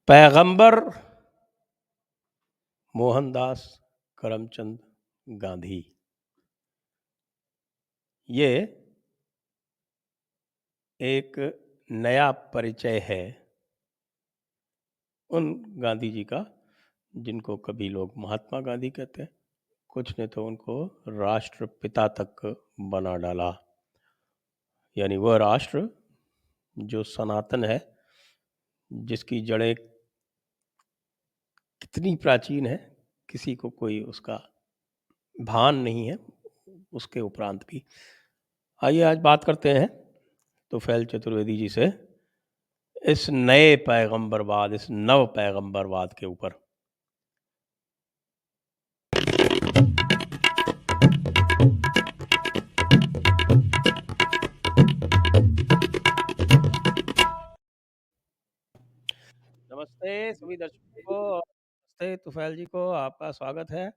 पैगंबर मोहनदास करमचंद गांधी ये एक नया परिचय है उन गांधी जी का जिनको कभी लोग महात्मा गांधी कहते हैं, कुछ ने तो उनको राष्ट्रपिता तक बना डाला। यानी वह राष्ट्र जो सनातन है, जिसकी जड़ें कितनी प्राचीन है किसी को कोई उसका भान नहीं है। उसके उपरांत भी आइए आज बात करते हैं तुफैल चतुर्वेदी जी से इस नए पैगंबरवाद, इस नव पैगंबरवाद के ऊपर। नमस्ते सभी दर्शकों को, नमस्ते तुफैल जी को, आपका स्वागत है।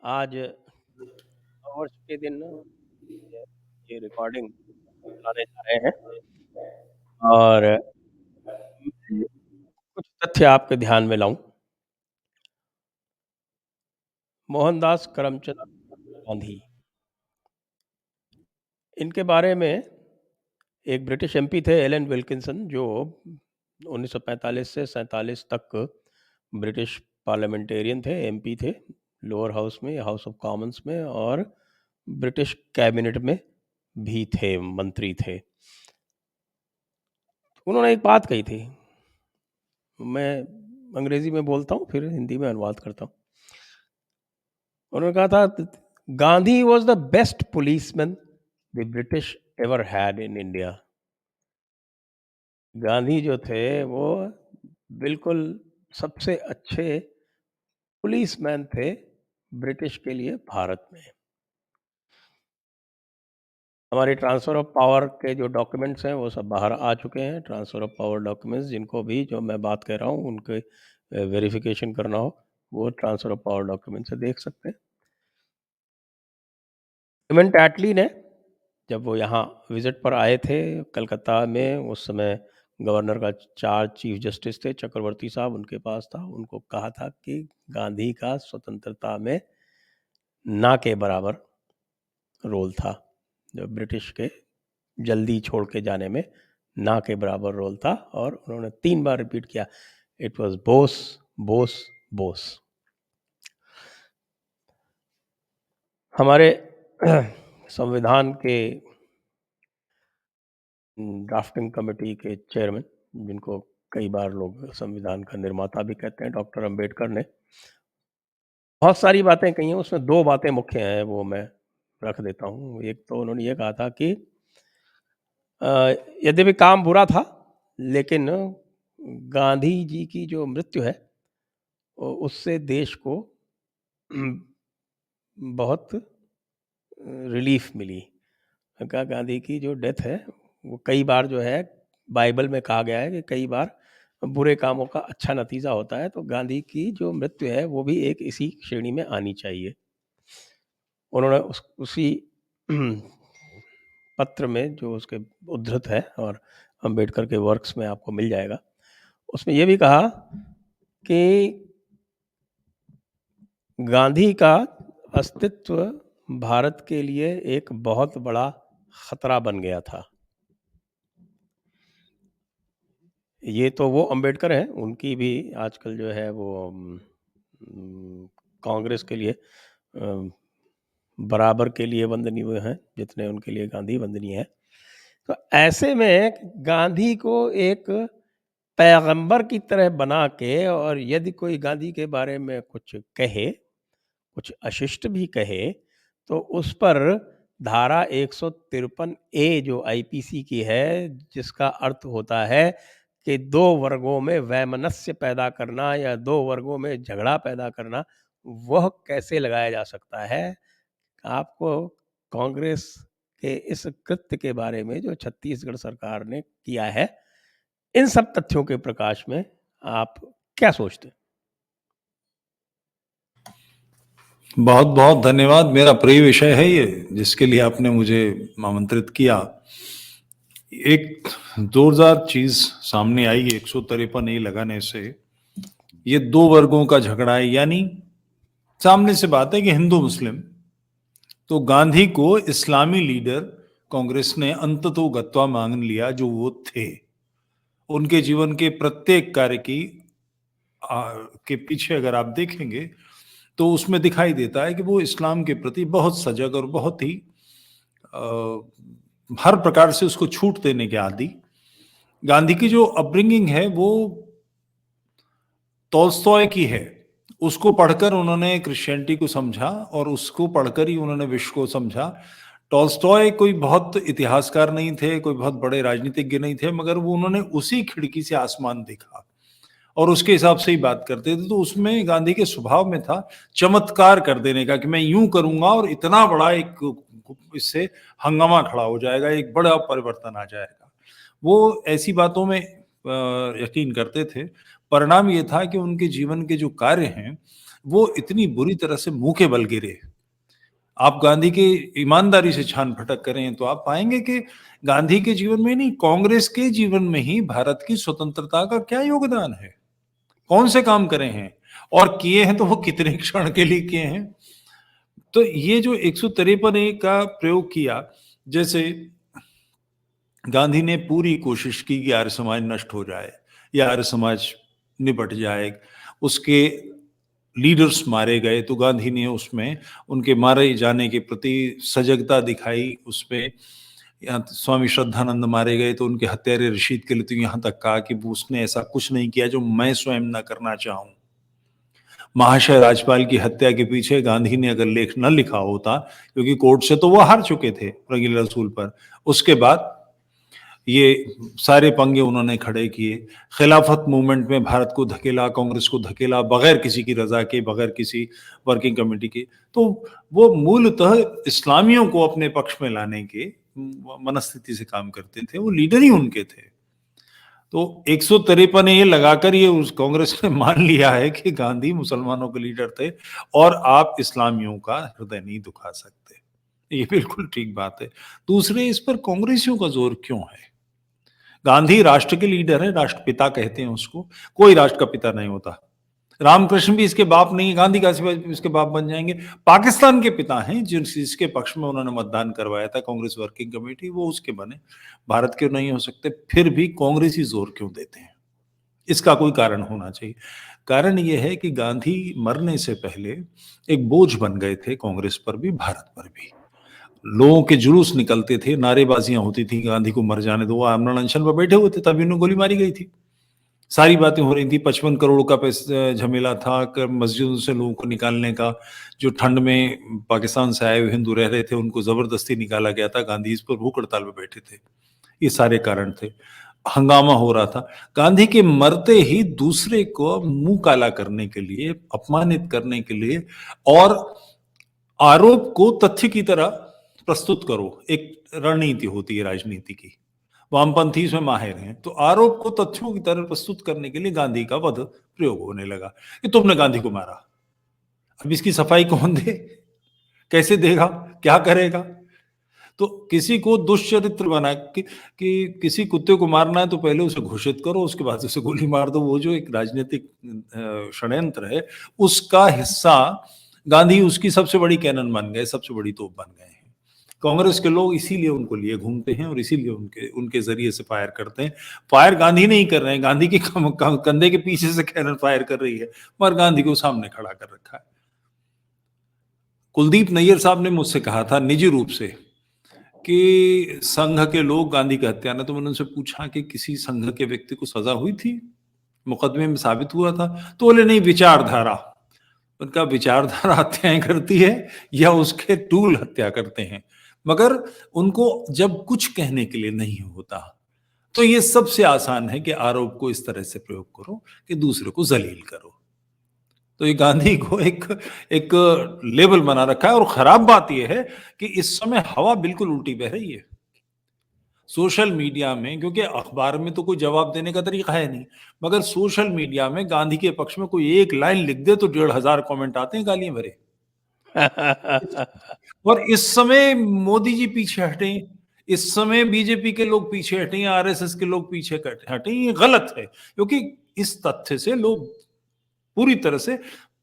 आज वर्ष के दिन ये रिकॉर्डिंग चलाने जा रहे हैं और कुछ तथ्य आपके ध्यान में लाऊं। मोहनदास करमचंद गांधी, इनके बारे में एक ब्रिटिश एमपी थे एलन विल्किंसन, जो 1945 से 47 तक ब्रिटिश पार्लियामेंटेरियन थे, एमपी थे, लोअर हाउस में, हाउस ऑफ कॉमन्स में, और ब्रिटिश कैबिनेट में भी थे, मंत्री थे। उन्होंने एक बात कही थी, मैं अंग्रेजी में बोलता हूँ फिर हिंदी में अनुवाद करता हूँ। उन्होंने कहा था, Gandhi was the best policeman the British ever had in India. Gandhi जो थे वो बिल्कुल सबसे अच्छे पुलिसमैन थे ब्रिटिश के लिए भारत में। हमारे ट्रांसफ़र ऑफ पावर के जो डॉक्यूमेंट्स हैं वो सब बाहर आ चुके हैं। ट्रांसफ़र ऑफ पावर डॉक्यूमेंट्स, जिनको भी जो मैं बात कह रहा हूँ उनके वेरिफिकेशन करना हो, वो ट्रांसफ़र ऑफ पावर डॉक्यूमेंट से देख सकते हैं। क्लेमेंट एटली ने, जब वो यहाँ विजिट पर आए थे कलकत्ता में, उस समय गवर्नर का चार्ज चीफ जस्टिस थे चक्रवर्ती साहब, उनके पास था। उनको कहा था कि गांधी का स्वतंत्रता में ना के बराबर रोल था, जो ब्रिटिश के जल्दी छोड़ के जाने में ना के बराबर रोल था। और उन्होंने 3 बार रिपीट किया, इट वाज बोस बोस बोस। हमारे संविधान के ड्राफ्टिंग कमेटी के चेयरमैन, जिनको कई बार लोग संविधान का निर्माता भी कहते हैं, डॉक्टर अंबेडकर ने बहुत सारी बातें कही हैं। उसमें 2 बातें मुख्य हैं, वो मैं रख देता हूँ। एक तो उन्होंने ये कहा था कि यद्यपि काम बुरा था, लेकिन गांधी जी की जो मृत्यु है उससे देश को बहुत रिलीफ मिली। कहा गांधी की जो डेथ है वो कई बार जो है, बाइबल में कहा गया है कि कई बार बुरे कामों का अच्छा नतीजा होता है, तो गांधी की जो मृत्यु है वो भी एक इसी श्रेणी में आनी चाहिए। उन्होंने उसी पत्र में जो उसके उद्धृत है, और अंबेडकर के वर्क्स में आपको मिल जाएगा, उसमें यह भी कहा कि गांधी का अस्तित्व भारत के लिए एक बहुत बड़ा खतरा बन गया था। ये तो वो अंबेडकर हैं, उनकी भी आजकल जो है वो कांग्रेस के लिए बराबर के लिए वंदनीय हैं जितने उनके लिए गांधी वंदनीय है। तो ऐसे में गांधी को एक पैगंबर की तरह बना के, और यदि कोई गांधी के बारे में कुछ कहे, कुछ अशिष्ट भी कहे, तो उस पर धारा 153 ए जो आईपीसी की है, जिसका अर्थ होता है कि 2 वर्गों में वैमनस्य पैदा करना या 2 वर्गों में झगड़ा पैदा करना, वह कैसे लगाया जा सकता है। आपको कांग्रेस के इस कृत्य के बारे में जो छत्तीसगढ़ सरकार ने किया है, इन सब तथ्यों के प्रकाश में आप क्या सोचते हैं? बहुत बहुत धन्यवाद। मेरा प्रिय विषय है ये, जिसके लिए आपने मुझे आमंत्रित किया। एक जोरदार चीज सामने आई 153 ए लगाने से। ये दो वर्गों का झगड़ा है, यानी सामने से बात है कि हिंदू मुस्लिम। तो गांधी को इस्लामी लीडर कांग्रेस ने अंततोगत्वा मान लिया जो वो थे। उनके जीवन के प्रत्येक कार्य के पीछे अगर आप देखेंगे तो उसमें दिखाई देता है कि वो इस्लाम के प्रति बहुत सजग और बहुत ही अ, हर प्रकार से उसको छूट देने के आदी। गांधी की जो अपब्रिंगिंग है वो तोल्स्टॉय की है। उसको पढ़कर उन्होंने क्रिश्चियनिटी को समझा और उसको पढ़कर ही उन्होंने विश्व को समझा। टॉल्स्टॉय कोई बहुत इतिहासकार नहीं थे, कोई बहुत बड़े राजनीतिज्ञ नहीं थे, मगर वो उन्होंने उसी खिड़की से आसमान देखा और उसके हिसाब से ही बात करते थे। तो उसमें गांधी के स्वभाव में था चमत्कार कर देने का कि मैं यूं करूंगा और इतना बड़ा एक इससे हंगामा खड़ा हो जाएगा, एक बड़ा परिवर्तन आ जाएगा। वो ऐसी बातों में यकीन करते थे। परिणाम ये था कि उनके जीवन के जो कार्य हैं वो इतनी बुरी तरह से मुंह के बल गिरे। आप गांधी के ईमानदारी से छान फटक करें तो आप पाएंगे कि गांधी के जीवन में नहीं, कांग्रेस के जीवन में ही भारत की स्वतंत्रता का क्या योगदान है, कौन से काम करे हैं और किए हैं तो वो कितने क्षण के लिए किए हैं। तो ये जो 153 ए का प्रयोग किया, जैसे गांधी ने पूरी कोशिश की कि आर्य समाज नष्ट हो जाए या आर्य समाज निपट जाए, उसके लीडर्स मारे गए, तो गांधी ने उसमें उनके मारे जाने के प्रति सजगता दिखाई। उसमें यहाँ स्वामी श्रद्धानंद मारे गए तो उनके हत्यारे रशीद के लिए तो यहाँ तक कहा कि वो उसने ऐसा कुछ नहीं किया जो मैं स्वयं न करना चाहूं। महाशय राज्यपाल की हत्या के पीछे गांधी ने अगर लेख न लिखा होता, क्योंकि कोर्ट से तो वो हार चुके थे रंगीला रसूल पर, उसके बाद ये सारे पंगे उन्होंने खड़े किए। खिलाफत मूवमेंट में भारत को धकेला, कांग्रेस को धकेला, बगैर किसी की रजा के, बगैर किसी वर्किंग कमेटी के। तो वो मूलतः इस्लामियों को अपने पक्ष में लाने के मनस्थिति से काम करते थे, वो लीडर ही उनके थे। तो 153 ये लगाकर ये उस कांग्रेस ने मान लिया है कि गांधी मुसलमानों के लीडर थे और आप इस्लामियों का हृदय नहीं दुखा सकते। ये बिल्कुल ठीक बात है। दूसरे, इस पर कांग्रेसियों का जोर क्यों है? गांधी राष्ट्र के लीडर है, राष्ट्रपिता कहते हैं उसको। कोई राष्ट्र का पिता नहीं होता। रामकृष्ण भी इसके बाप नहीं है, गांधी का इसके बाप बन जाएंगे। पाकिस्तान के पिता हैं जिसके पक्ष में उन्होंने मतदान करवाया था कांग्रेस वर्किंग कमेटी, वो उसके बने। भारत के नहीं हो सकते। फिर भी कांग्रेसी जोर क्यों देते हैं? इसका कोई कारण होना चाहिए। कारण यह है कि गांधी मरने से पहले एक बोझ बन गए थे कांग्रेस पर भी, भारत पर भी। लोगों के जुलूस निकलते थे, नारेबाजियां होती थी, गांधी को मर जाने दो, वो आमरण अनशन पर बैठे हुए थे, तभी उन्हें गोली मारी गई थी। सारी बातें हो रही थी, 55 करोड़ का पैसा झमेला था, मस्जिदों से लोगों को निकालने का। जो ठंड में पाकिस्तान से आए हुए हिंदू रह रहे थे उनको जबरदस्ती निकाला गया था, गांधी इस पर भूख हड़ताल में बैठे थे। ये सारे कारण थे। हंगामा हो रहा था। गांधी के मरते ही दूसरे को मुंह काला करने के लिए, अपमानित करने के लिए और आरोप को तथ्य की तरह प्रस्तुत करो, एक रणनीति होती है राजनीति की। वामपंथी इसमें माहिर हैं। तो आरोप को तथ्यों की तरह प्रस्तुत करने के लिए गांधी का वध प्रयोग होने लगा कि तुमने गांधी को मारा। अब इसकी सफाई कौन दे? कैसे देगा? क्या करेगा? तो किसी को दुष्चरित्र बना कि किसी कुत्ते को मारना है तो पहले उसे घोषित करो, उसके बाद उसे गोली मार दो। वो जो एक राजनीतिक षड्यंत्र है, उसका हिस्सा गांधी उसकी सबसे बड़ी कैनन बन गए, सबसे बड़ी तोप बन गए हैं। कांग्रेस के लोग इसीलिए उनको लिए घूमते हैं और इसीलिए उनके उनके जरिए से फायर करते हैं। फायर गांधी नहीं कर रहे हैं, गांधी के कंधे के पीछे से कैनन फायर कर रही है, मगर गांधी को सामने खड़ा कर रखा है। कुलदीप नैयर साहब ने मुझसे कहा था निजी रूप से कि संघ के लोग गांधी की हत्या ने, तो मैंने उनसे पूछा कि किसी संघ के व्यक्ति को सजा हुई थी, मुकदमे में साबित हुआ था? तो बोले नहीं, विचारधारा। उनका विचारधारा हत्याएं करती है या उसके टूल हत्या करते हैं, मगर उनको जब कुछ कहने के लिए नहीं होता तो ये सबसे आसान है कि आरोप को इस तरह से प्रयोग करो कि दूसरे को जलील करो। तो ये गांधी को एक एक लेबल बना रखा है। और खराब बात यह है कि इस समय हवा बिल्कुल उल्टी बह रही है सोशल मीडिया में, क्योंकि अखबार में तो कोई जवाब देने का तरीका है नहीं, मगर सोशल मीडिया में गांधी के पक्ष में कोई एक लाइन लिख दे तो 1,500 कमेंट आते हैं गालियां भरे। और इस समय मोदी जी पीछे हटे, इस समय बीजेपी के लोग पीछे हटे, आरएसएस के लोग पीछे हटे, ये गलत है, क्योंकि इस तथ्य से लोग पूरी तरह से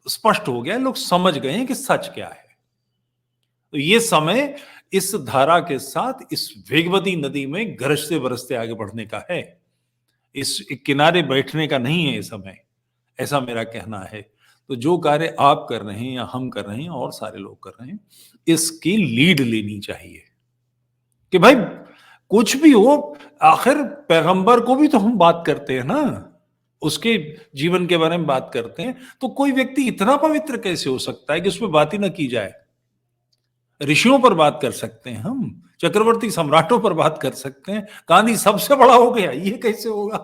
स्पष्ट हो गया, लोग समझ गए हैं कि सच क्या है। तो ये समय इस धारा के साथ इस वेगवती नदी में गरजते बरसते आगे बढ़ने का है, इस किनारे बैठने का नहीं है ये समय, ऐसा मेरा कहना है। तो जो कार्य आप कर रहे हैं या हम कर रहे हैं और सारे लोग कर रहे हैं, इसकी लीड लेनी चाहिए कि भाई कुछ भी हो, आखिर पैगंबर को भी तो हम बात करते हैं ना, उसके जीवन के बारे में बात करते हैं, तो कोई व्यक्ति इतना पवित्र कैसे हो सकता है कि उसमें बात ही ना की जाए। ऋषियों पर बात कर सकते हैं हम, चक्रवर्ती सम्राटों पर बात कर सकते हैं, गांधी सबसे बड़ा हो गया, ये कैसे होगा?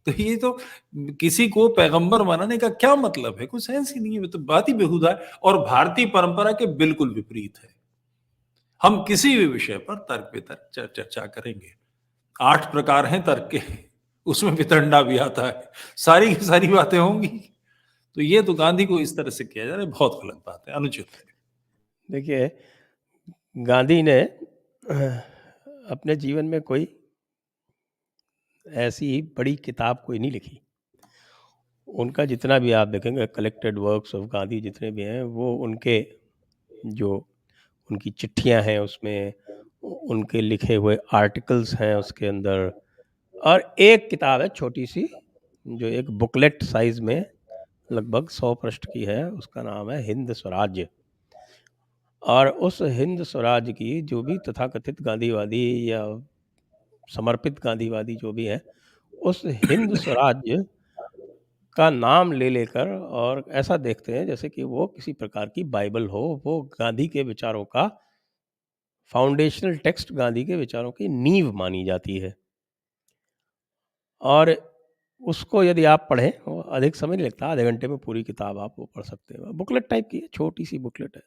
तो ये तो किसी को पैगंबर बनाने का क्या मतलब है? कोई सेंस ही नहीं है, तो बात ही बेहुदा है और भारतीय परंपरा के बिल्कुल विपरीत है। हम किसी भी विषय पर तर्क वितर्क चर्चा करेंगे, 8 प्रकार हैं तर्क के, उसमें वितंडा भी आता है, सारी की सारी बातें होंगी। तो ये तो गांधी को इस तरह से किया जा रहा है, बहुत गलत बात है, अनुचित है। देखिए, गांधी ने अपने जीवन में कोई ऐसी बड़ी किताब कोई नहीं लिखी। उनका जितना भी आप देखेंगे कलेक्टेड वर्क्स ऑफ गांधी जितने भी हैं, वो उनके जो उनकी चिट्ठियां हैं उसमें, उनके लिखे हुए आर्टिकल्स हैं उसके अंदर, और एक किताब है छोटी सी जो एक बुकलेट साइज में लगभग 100 पृष्ठ की है, उसका नाम है हिंद स्वराज्य। और उस हिंद स्वराज की जो भी तथाकथित गांधीवादी या समर्पित गांधीवादी जो भी है, उस हिंद स्वराज्य का नाम ले लेकर और ऐसा देखते हैं जैसे कि वो किसी प्रकार की बाइबल हो, वो गांधी के विचारों का फाउंडेशनल टेक्स्ट, गांधी के विचारों की नींव मानी जाती है। और उसको यदि आप पढ़ें, वो अधिक समय नहीं लगता, आधे घंटे में पूरी किताब आप वो पढ़ सकते हैं। बुकलेट टाइप की है, छोटी सी बुकलेट है।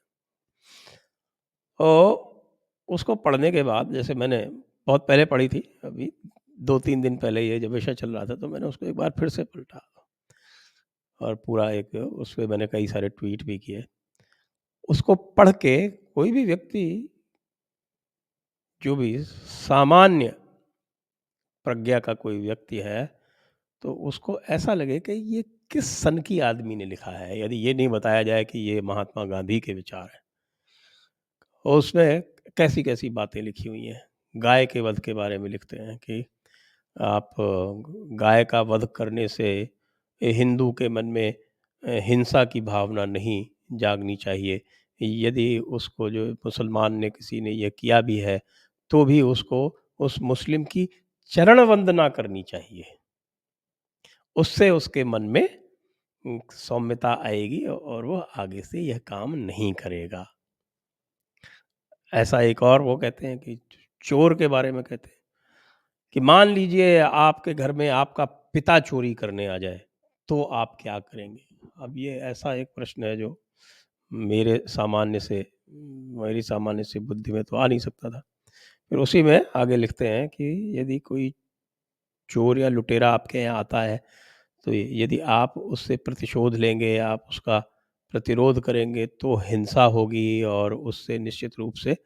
तो उसको पढ़ने के बाद, जैसे मैंने बहुत पहले पढ़ी थी, अभी 2-3 दिन पहले ये जब विषय चल रहा था, तो मैंने उसको एक बार फिर से पलटा और पूरा एक उस पे मैंने कई सारे ट्वीट भी किए। उसको पढ़ के कोई भी व्यक्ति जो भी सामान्य प्रज्ञा का कोई व्यक्ति है, तो उसको ऐसा लगे कि ये किस सन की आदमी ने लिखा है, यदि ये नहीं बताया जाए कि ये महात्मा गांधी के विचार हैं। और उसमें कैसी-कैसी बातें लिखी हुई हैं। गाय के वध के बारे में लिखते हैं कि आप गाय का वध करने से हिंदू के मन में हिंसा की भावना नहीं जागनी चाहिए। यदि उसको जो मुसलमान ने किसी ने ये किया भी है, तो भी उसको उस मुस्लिम की चरण वंदना करनी चाहिए। उससे उसके मन में सौम्यता आएगी और वो आगे से यह काम नहीं करेगा। ऐसा एक और वो कहते हैं कि चोर के बारे में कहते हैं कि मान लीजिए आपके घर में आपका पिता चोरी करने आ जाए, तो आप क्या करेंगे? अब ये ऐसा एक प्रश्न है जो मेरी सामान्य से बुद्धि में तो आ नहीं सकता था। फिर उसी में आगे लिखते हैं कि यदि कोई चोर या लुटेरा आपके यहाँ आता है, तो यदि आप उससे प्रतिशोध लेंगे, आप उसका प्रतिरोध करेंगे, तो हिंसा होगी और उससे निश्चित रूप से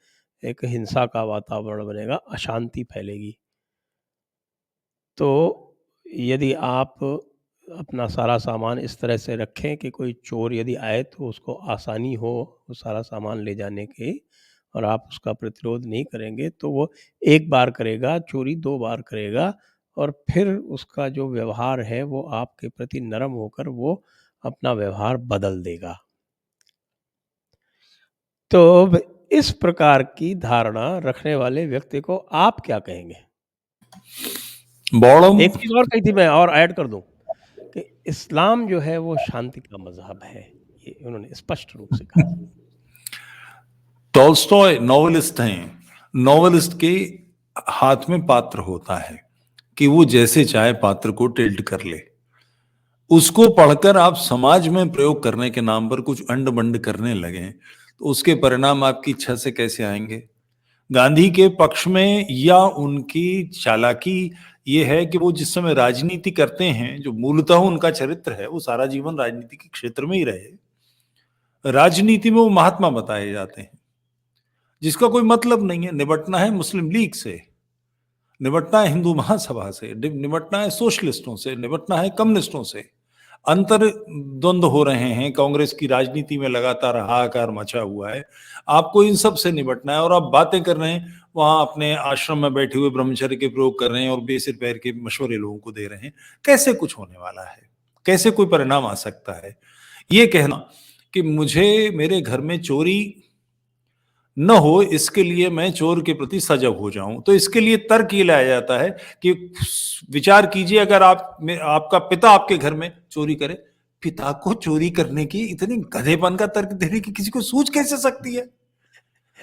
एक हिंसा का वातावरण बनेगा, अशांति फैलेगी। तो यदि आप अपना सारा सामान इस तरह से रखें कि कोई चोर यदि आए तो उसको आसानी हो वो सारा सामान ले जाने की, और आप उसका प्रतिरोध नहीं करेंगे, तो वो एक बार करेगा चोरी, 2 बार करेगा और फिर उसका जो व्यवहार है वो आपके प्रति नरम होकर वो अपना व्यवहार बदल देगा। तो इस प्रकार की धारणा रखने वाले व्यक्ति को आप क्या कहेंगे? बॉडम एक चीज़ और कही थी मैं और ऐड कर दूँ कि इस्लाम जो है वो शांति का मज़हब है। ये उन्होंने स्पष्ट रूप से कहा। टॉल्स्टॉय नॉवेलिस्ट हैं, नॉवेलिस्ट के हाथ में पात्र होता है कि वो जैसे चाहे पात्र को टिल्ट कर ले। उसको पढ़कर आप समाज में प्रयोग करने के नाम पर कुछ अंड-बंड करने लगें, तो उसके परिणाम आपकी इच्छा से कैसे आएँगे? गांधी के पक्ष में या उनकी चालाकी ये है कि वो जिस समय राजनीति करते हैं, जो मूलतः उनका चरित्र है, वो सारा जीवन राजनीति के क्षेत्र में ही रहे। राजनीति में वो महात्मा बताए जाते हैं। जिसका कोई मतलब नहीं है। निपटना है मुस्लिम लीग से, निपटना है हिंदू महासभा से, निपटना है सोशलिस्टों से, निपटना है कम्युनिस्टों से। अंतर द्वंद्व हो रहे हैं, कांग्रेस की राजनीति में लगातार हाहाकार मचा हुआ है। आपको इन सब से निपटना है और आप बातें कर रहे हैं, वहां अपने आश्रम में बैठे हुए ब्रह्मचर्य के प्रयोग कर रहे हैं और बेसिर पैर के मशवरे लोगों को दे रहे हैं। कैसे कुछ होने वाला है? कैसे कोई परिणाम आ सकता है? ये कहना कि मुझे मेरे घर में चोरी न हो इसके लिए मैं चोर के प्रति सजग हो जाऊं, तो इसके लिए तर्क ये लाया जाता है कि विचार कीजिए, अगर आपका पिता आपके घर में चोरी करे, पिता को चोरी करने की इतनी गधेपन का तर्क देने की किसी को सूझ कैसे सकती है?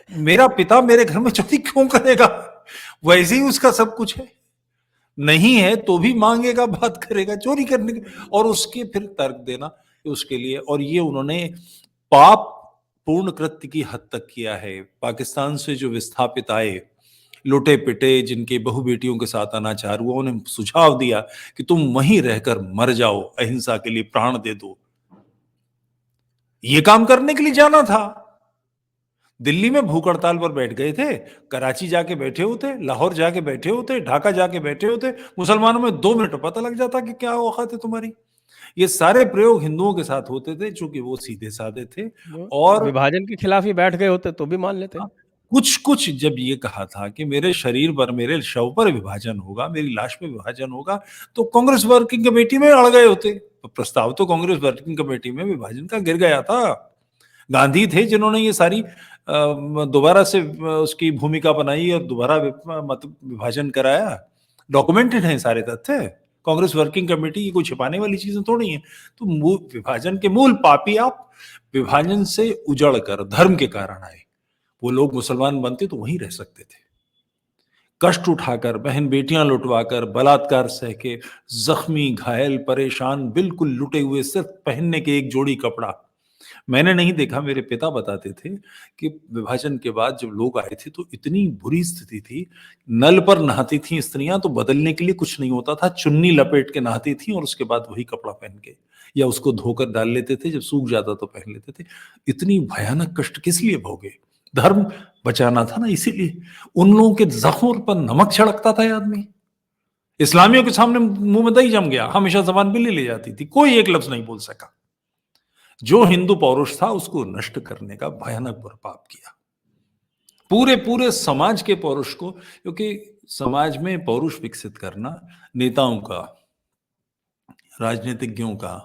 मेरा पिता मेरे घर में चोरी क्यों करेगा? वैसे ही उसका सब कुछ है, नहीं है तो भी मांगेगा, बात करेगा चोरी करने की, और उसके फिर तर्क देना उसके लिए। और ये उन्होंने पाप पूर्ण कृत्य की हद तक किया है। पाकिस्तान से जो विस्थापित आए, लुटे पिटे, जिनके बहु बेटियों के साथ अनाचार हुआ, उन्हें सुझाव दिया कि तुम वहीं रहकर मर जाओ, अहिंसा के लिए प्राण दे दो। ये काम करने के लिए जाना था। दिल्ली में भूख हड़ताल पर बैठ गए थे, कराची जाके बैठे होते, लाहौर जाके बैठे होते, ढाका जाके बैठे होते, मुसलमानों में 2 मिनट पता लग जाता कि क्या औकात है तुम्हारी। ये सारे प्रयोग हिंदुओं के साथ होते थे, चूंकि वो सीधे साधे थे। और विभाजन के खिलाफ ही बैठ गए होते तो भी मान लेते। कुछ कुछ जब ये कहा था कि मेरे शरीर पर, मेरे शव पर विभाजन होगा, मेरी लाश में विभाजन होगा, तो कांग्रेस वर्किंग कमेटी में अड़ गए होते। तो प्रस्ताव तो कांग्रेस वर्किंग कमेटी में विभाजन का गिर गया था। गांधी थे जिन्होंने ये सारी दोबारा से उसकी भूमिका बनाई और दोबारा मत विभाजन कराया। डॉक्यूमेंटेड है सारे तथ्य। कांग्रेस वर्किंग कमेटी की कोई छिपाने वाली चीजें थोड़ी है। तो विभाजन के मूल पापी आप, विभाजन से उजड़ कर धर्म के कारण आए। वो लोग मुसलमान बनते तो वहीं रह सकते थे। कष्ट उठाकर, बहन बेटियां लुटवाकर, बलात्कार सह के, जख्मी, घायल, परेशान, बिल्कुल लुटे हुए, सिर्फ पहनने के एक जोड़ी कपड़ा। मैंने नहीं देखा, मेरे पिता बताते थे कि विभाजन के बाद जब लोग आए थे तो इतनी बुरी स्थिति थी। नल पर नहाती थी स्त्रियां तो बदलने के लिए कुछ नहीं होता था, चुन्नी लपेट के नहाती थी और उसके बाद वही कपड़ा पहन के, या उसको धोकर डाल लेते थे, जब सूख जाता तो पहन लेते थे। इतनी भयानक कष्ट किस लिए भोगे? धर्म बचाना था ना, इसीलिए। उन लोगों के जख्मों पर नमक छिड़कता था आदमी। इस्लामियों के सामने मुंह में दही जम गया, हमेशा जबान बिल्ली ले जाती थी, कोई एक लफ्ज नहीं बोल सका। जो हिंदू पौरुष था उसको नष्ट करने का भयानक पाप किया, पूरे पूरे समाज के पौरुष को। क्योंकि समाज में पौरुष विकसित करना नेताओं का, राजनीतिज्ञों का,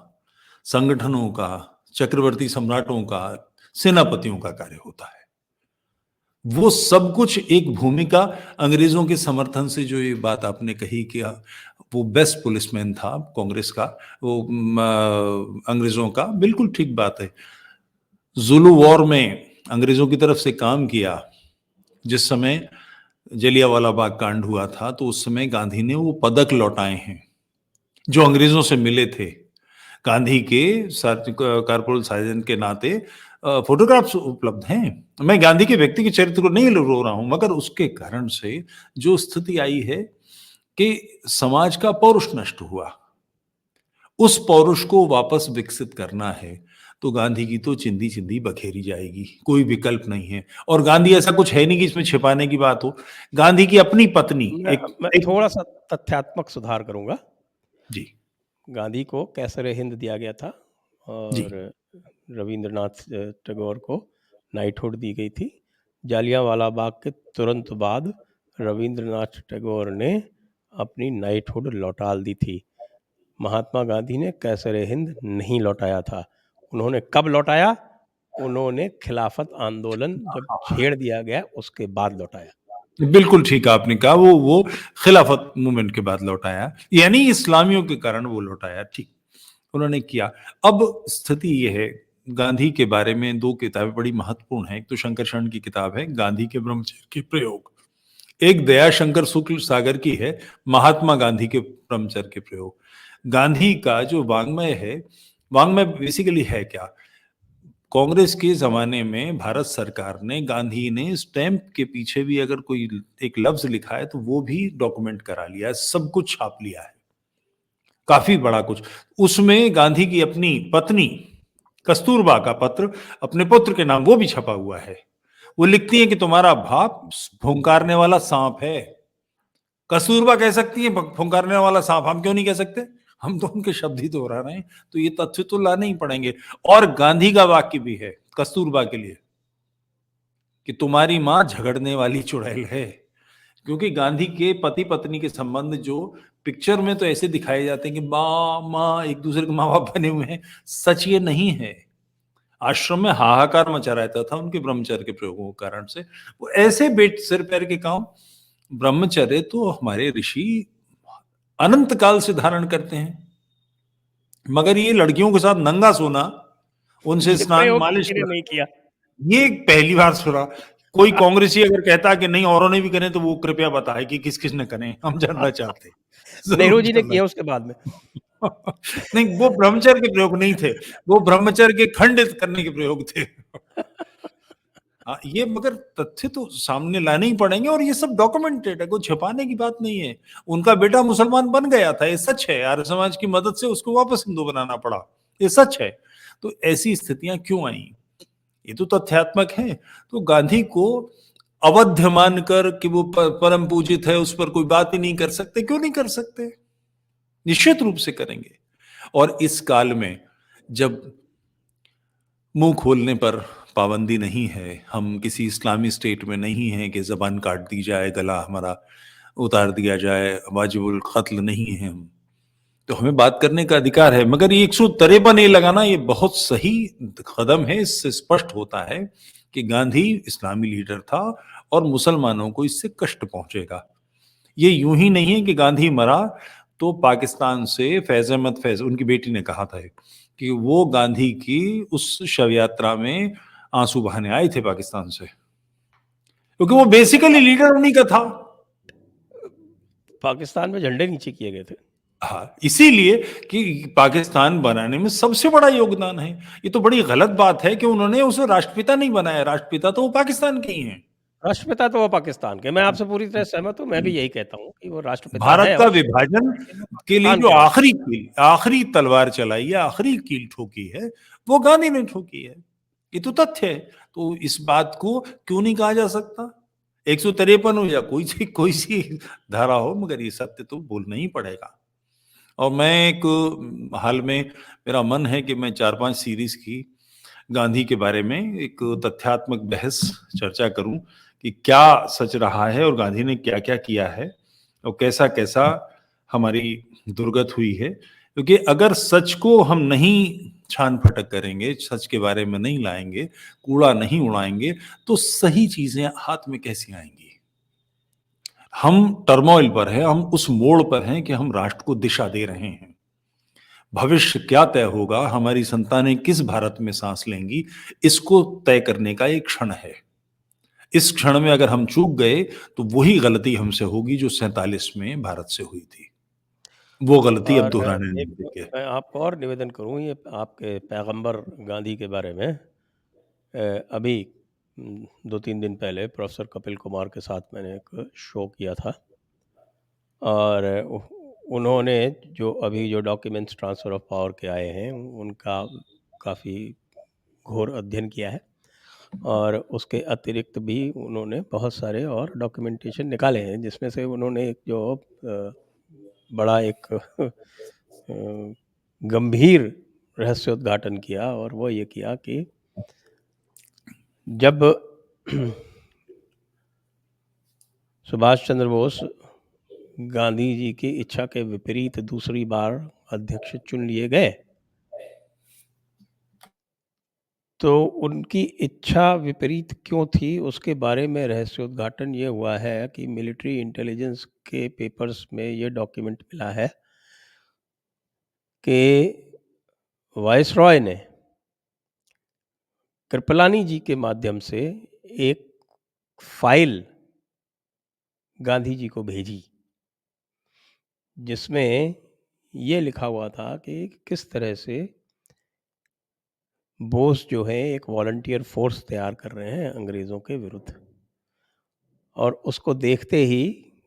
संगठनों का, चक्रवर्ती सम्राटों का, सेनापतियों का कार्य होता है। वो सब कुछ एक भूमिका, अंग्रेजों के समर्थन से, जो ये बात आपने कही कि वो बेस्ट पुलिसमैन था कांग्रेस का, वो अंग्रेजों का, बिल्कुल ठीक बात है। जुलू वॉर में अंग्रेजों की तरफ से काम किया। जिस समय जलियांवाला बाग कांड हुआ था तो उस समय गांधी ने वो पदक लौटाए हैं जो अंग्रेजों से मिले थे। गांधी के कारपोरल सार्जेंट के नाते फोटोग्राफ्स उपलब्ध हैं। मैं गांधी के व्यक्ति के चरित्र को नहीं रो रहा हूं, मगर उसके कारण से जो स्थिति आई है कि समाज का पौरुष नष्ट हुआ, उस पौरुष को वापस विकसित करना है तो गांधी की तो चिंदी चिंदी बखेरी जाएगी, कोई विकल्प नहीं है। और गांधी ऐसा कुछ है नहीं कि इसमें छिपाने की बात हो। गांधी की अपनी पत्नी मैं थोड़ा सा तथ्यात्मक सुधार करूंगा। जी गांधी को कैसर हिंद दिया गया था जी और रविंद्रनाथ टैगोर को नाइटहुड दी गई थी। जालियांवाला बाग के तुरंत बाद रविंद्रनाथ टैगोर ने अपनी नाइटहुड लौटा दी थी। महात्मा गांधी ने कैसर हिंद नहीं लौटाया था। उन्होंने कब लौटाया? उन्होंने खिलाफत आंदोलन जब छेड़ दिया गया उसके बाद लौटाया। बिल्कुल ठीक आपने कहा, वो खिलाफत मूवमेंट के बाद लौटाया, यानी इस्लामियों के कारण वो लौटाया। ठीक उन्होंने किया। अब स्थिति ये है, गांधी के बारे में 2 किताबें बड़ी महत्वपूर्ण हैं। एक तो शंकर शरण की किताब है गांधी के ब्रह्मचर्य के प्रयोग, एक दयाशंकर शुक्ल सागर की है महात्मा गांधी के ब्रह्मचर्य के प्रयोग। गांधी का जो वाङ्मय है, वाङ्मय बेसिकली है क्या? कांग्रेस के जमाने में भारत सरकार ने, गांधी ने स्टैंप के पीछे भी अगर कोई एक लफ्ज लिखा है तो वो भी डॉक्यूमेंट करा लिया है, सब कुछ छाप लिया है, काफी बड़ा कुछ। उसमें गांधी की अपनी पत्नी कस्तूरबा का पत्र अपने पुत्र के नाम वो भी छपा हुआ है। वो लिखती हैं कि तुम्हारा बाप फुंकारने वाला सांप है। कस्तूरबा कह सकती है फुंकारने वाला सांप, हम क्यों नहीं कह सकते? हम तो उनके शब्द ही दोहरा रहे हैं, तो ये तथ्य तो लाने ही पड़ेंगे। और गांधी का वाक्य भी है कस्तूरबा के लिए कि तुम्हारी मां झगड़ने वाली चुड़ैल है। क्योंकि गांधी के पति पत्नी के संबंध जो पिक्चर में तो ऐसे दिखाए जाते हैं कि माँ माँ एक दूसरे के माँ बाप बने हुए हैं, सच ये नहीं है। आश्रम में हाहाकार मचा रहता था उनके ब्रह्मचर्य के प्रयोगों के कारण से। वो ऐसे बेट सिर पैर के काम, ब्रह्मचर्य तो हमारे ऋषि अनंत काल से धारण करते हैं। मगर ये लड़कियों के साथ नंगा सोना, उनसे ये स्नान प्रयोग मालिश किसी ने नहीं करा, किया। ये पहली बार सुना। कोई कांग्रेसी अगर कहता कि नहीं औरों ने भी करे तो वो कृपया बताए कि किस किस ने करे, हम जानना चाहते हैं, नेहरू जरूर जी ने जानना किया उसके बाद में। नहीं, वो ब्रह्मचर्य के प्रयोग नहीं थे, वो ब्रह्मचर्य के खंडित करने के प्रयोग थे। हाँ, ये मगर तथ्य तो सामने लाने ही पड़ेंगे और ये सब डॉक्यूमेंटेड है, कोई छिपाने की बात नहीं है। उनका बेटा मुसलमान बन गया था, ये सच है। आर्य समाज की मदद से उसको वापस हिंदू बनाना पड़ा, ये सच है। तो ऐसी स्थितियां क्यों आई? ये तो तथ्यात्मक है। तो गांधी को अवध्य मानकर कि वो परम पूजित है, उस पर कोई बात ही नहीं कर सकते, क्यों नहीं कर सकते? निश्चित रूप से करेंगे। और इस काल में जब मुंह खोलने पर पाबंदी नहीं है, हम किसी इस्लामी स्टेट में नहीं है कि जबान काट दी जाए, गला हमारा उतार दिया जाए, वाजिबुल कत्ल नहीं है हम, तो हमें बात करने का अधिकार है। मगर ये 153 ये लगाना ये बहुत सही कदम है। इससे स्पष्ट होता है कि गांधी इस्लामी लीडर था और मुसलमानों को इससे कष्ट पहुंचेगा। ये यूं ही नहीं है कि गांधी मरा तो पाकिस्तान से फैज अहमद फैज, उनकी बेटी ने कहा था कि वो गांधी की उस शव यात्रा में आंसू बहाने आए थे पाकिस्तान से, क्योंकि वो बेसिकली लीडर उन्हीं का था। पाकिस्तान में झंडे नीचे किए गए थे। हाँ, इसीलिए कि पाकिस्तान बनाने में सबसे बड़ा योगदान है। ये तो बड़ी गलत बात है कि उन्होंने उसे राष्ट्रपिता नहीं बनाया, राष्ट्रपिता तो वो पाकिस्तान के ही हैं। राष्ट्रपिता तो वो पाकिस्तान के, मैं आपसे पूरी तरह सहमत हूँ, मैं भी यही कहता हूँ कि वो राष्ट्रपिता भारत है का और विभाजन लेकिन वो के लिए पाकिस्तान जो के राष्ट्रपिता हैं। आखिरी तलवार चलाई है, आखिरी कील ठोकी है, वो गांधी ने ठोकी है। ये तो तथ्य है। तो इस बात को क्यों नहीं कहा जा सकता? 153 हो या कोई सी धारा हो, मगर ये सत्य तो बोलना ही पड़ेगा। और मैं एक हाल में मेरा मन है कि मैं 4-5 सीरीज की गांधी के बारे में एक तथ्यात्मक बहस चर्चा करूं कि क्या सच रहा है और गांधी ने क्या क्या किया है और कैसा कैसा हमारी दुर्गत हुई है। क्योंकि अगर सच को हम नहीं छान फटक करेंगे, सच के बारे में नहीं लाएंगे, कूड़ा नहीं उड़ाएंगे, तो सही चीजें हाथ में कैसे आएंगी? हम टर्मोइल पर हैं, हम उस मोड़ पर हैं कि हम राष्ट्र को दिशा दे रहे हैं। भविष्य क्या तय होगा, हमारी संतानें किस भारत में सांस लेंगी, इसको तय करने का एक क्षण है। इस क्षण में अगर हम चूक गए तो वही गलती हमसे होगी जो 47 में भारत से हुई थी। वो गलती अब और दोहराने नहीं एक देंगे। मैं आपको और निवेदन करूँ, ये आपके पैगंबर गांधी के बारे में अभी 2-3 दिन पहले प्रोफेसर कपिल कुमार के साथ मैंने एक शो किया था और उन्होंने जो डॉक्यूमेंट्स ट्रांसफ़र ऑफ पावर के आए हैं, उनका काफ़ी घोर अध्ययन किया है और उसके अतिरिक्त भी उन्होंने बहुत सारे और डॉक्यूमेंटेशन निकाले हैं, जिसमें से उन्होंने एक जो बड़ा एक गंभीर रहस्योद्घाटन किया और वो ये किया कि जब सुभाष चंद्र बोस गांधी जी की इच्छा के विपरीत दूसरी बार अध्यक्ष चुन लिए गए, तो उनकी इच्छा विपरीत क्यों थी उसके बारे में रहस्योद्घाटन ये हुआ है कि मिलिट्री इंटेलिजेंस के पेपर्स में ये डॉक्यूमेंट मिला है कि वायसरॉय ने कृपलानी जी के माध्यम से एक फाइल गांधी जी को भेजी, जिसमें ये लिखा हुआ था कि किस तरह से बोस जो है एक वॉलंटियर फोर्स तैयार कर रहे हैं अंग्रेज़ों के विरुद्ध। और उसको देखते ही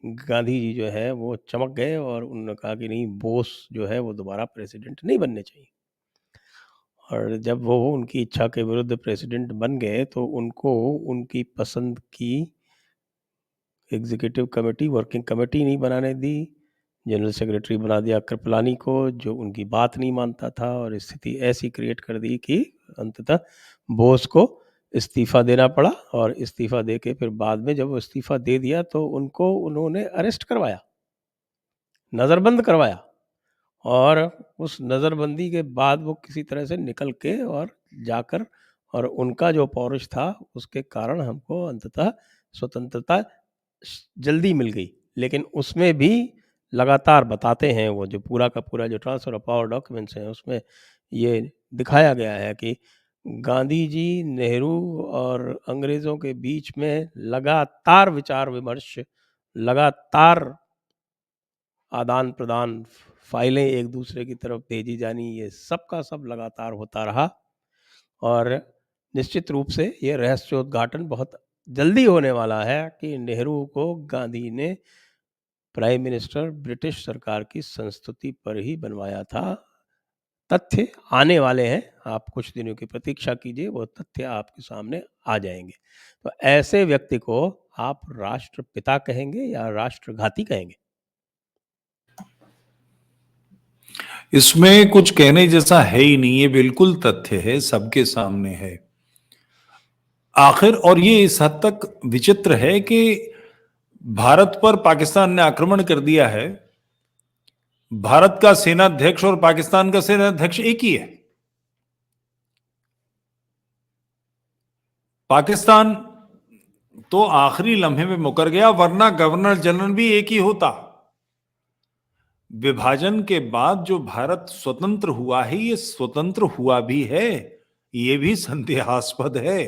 गांधी जी जो है वो चमक गए और उन्होंने कहा कि नहीं, बोस जो है वो दोबारा प्रेसिडेंट नहीं बनने चाहिए। और जब वो उनकी इच्छा के विरुद्ध प्रेसिडेंट बन गए तो उनको उनकी पसंद की एग्जीक्यूटिव कमेटी, वर्किंग कमेटी नहीं बनाने दी। जनरल सेक्रेटरी बना दिया कृपलानी को, जो उनकी बात नहीं मानता था, और स्थिति ऐसी क्रिएट कर दी कि अंततः बोस को इस्तीफा देना पड़ा। और इस्तीफा दे के फिर बाद में जब वो इस्तीफा दे दिया तो उनको उन्होंने अरेस्ट करवाया, नज़रबंद करवाया। और उस नज़रबंदी के बाद वो किसी तरह से निकल के और जाकर, और उनका जो पौरुष था उसके कारण हमको अंततः स्वतंत्रता जल्दी मिल गई। लेकिन उसमें भी लगातार बताते हैं, वो जो पूरा का पूरा जो ट्रांसफ़र ऑफ पावर डॉक्यूमेंट्स हैं उसमें ये दिखाया गया है कि गांधी जी, नेहरू और अंग्रेज़ों के बीच में लगातार विचार विमर्श, लगातार आदान-प्रदान, फाइलें एक दूसरे की तरफ भेजी जानी, ये सब का सब लगातार होता रहा। और निश्चित रूप से ये रहस्योद्घाटन बहुत जल्दी होने वाला है कि नेहरू को गांधी ने प्राइम मिनिस्टर ब्रिटिश सरकार की संस्तुति पर ही बनवाया था। तथ्य आने वाले हैं, आप कुछ दिनों की प्रतीक्षा कीजिए, वो तथ्य आपके सामने आ जाएंगे। तो ऐसे व्यक्ति को आप राष्ट्रपिता कहेंगे या राष्ट्रघाती कहेंगे? इसमें कुछ कहने जैसा है ही नहीं, ये बिल्कुल तथ्य है, सबके सामने है। आखिर और ये इस हद तक विचित्र है कि भारत पर पाकिस्तान ने आक्रमण कर दिया है। भारत का सेनाध्यक्ष और पाकिस्तान का सेनाध्यक्ष एक ही है। पाकिस्तान तो आखिरी लम्हे में मुकर गया, वरना गवर्नर जनरल भी एक ही होता। विभाजन के बाद जो भारत स्वतंत्र हुआ है, ये स्वतंत्र हुआ भी है, ये भी संदेहास्पद है।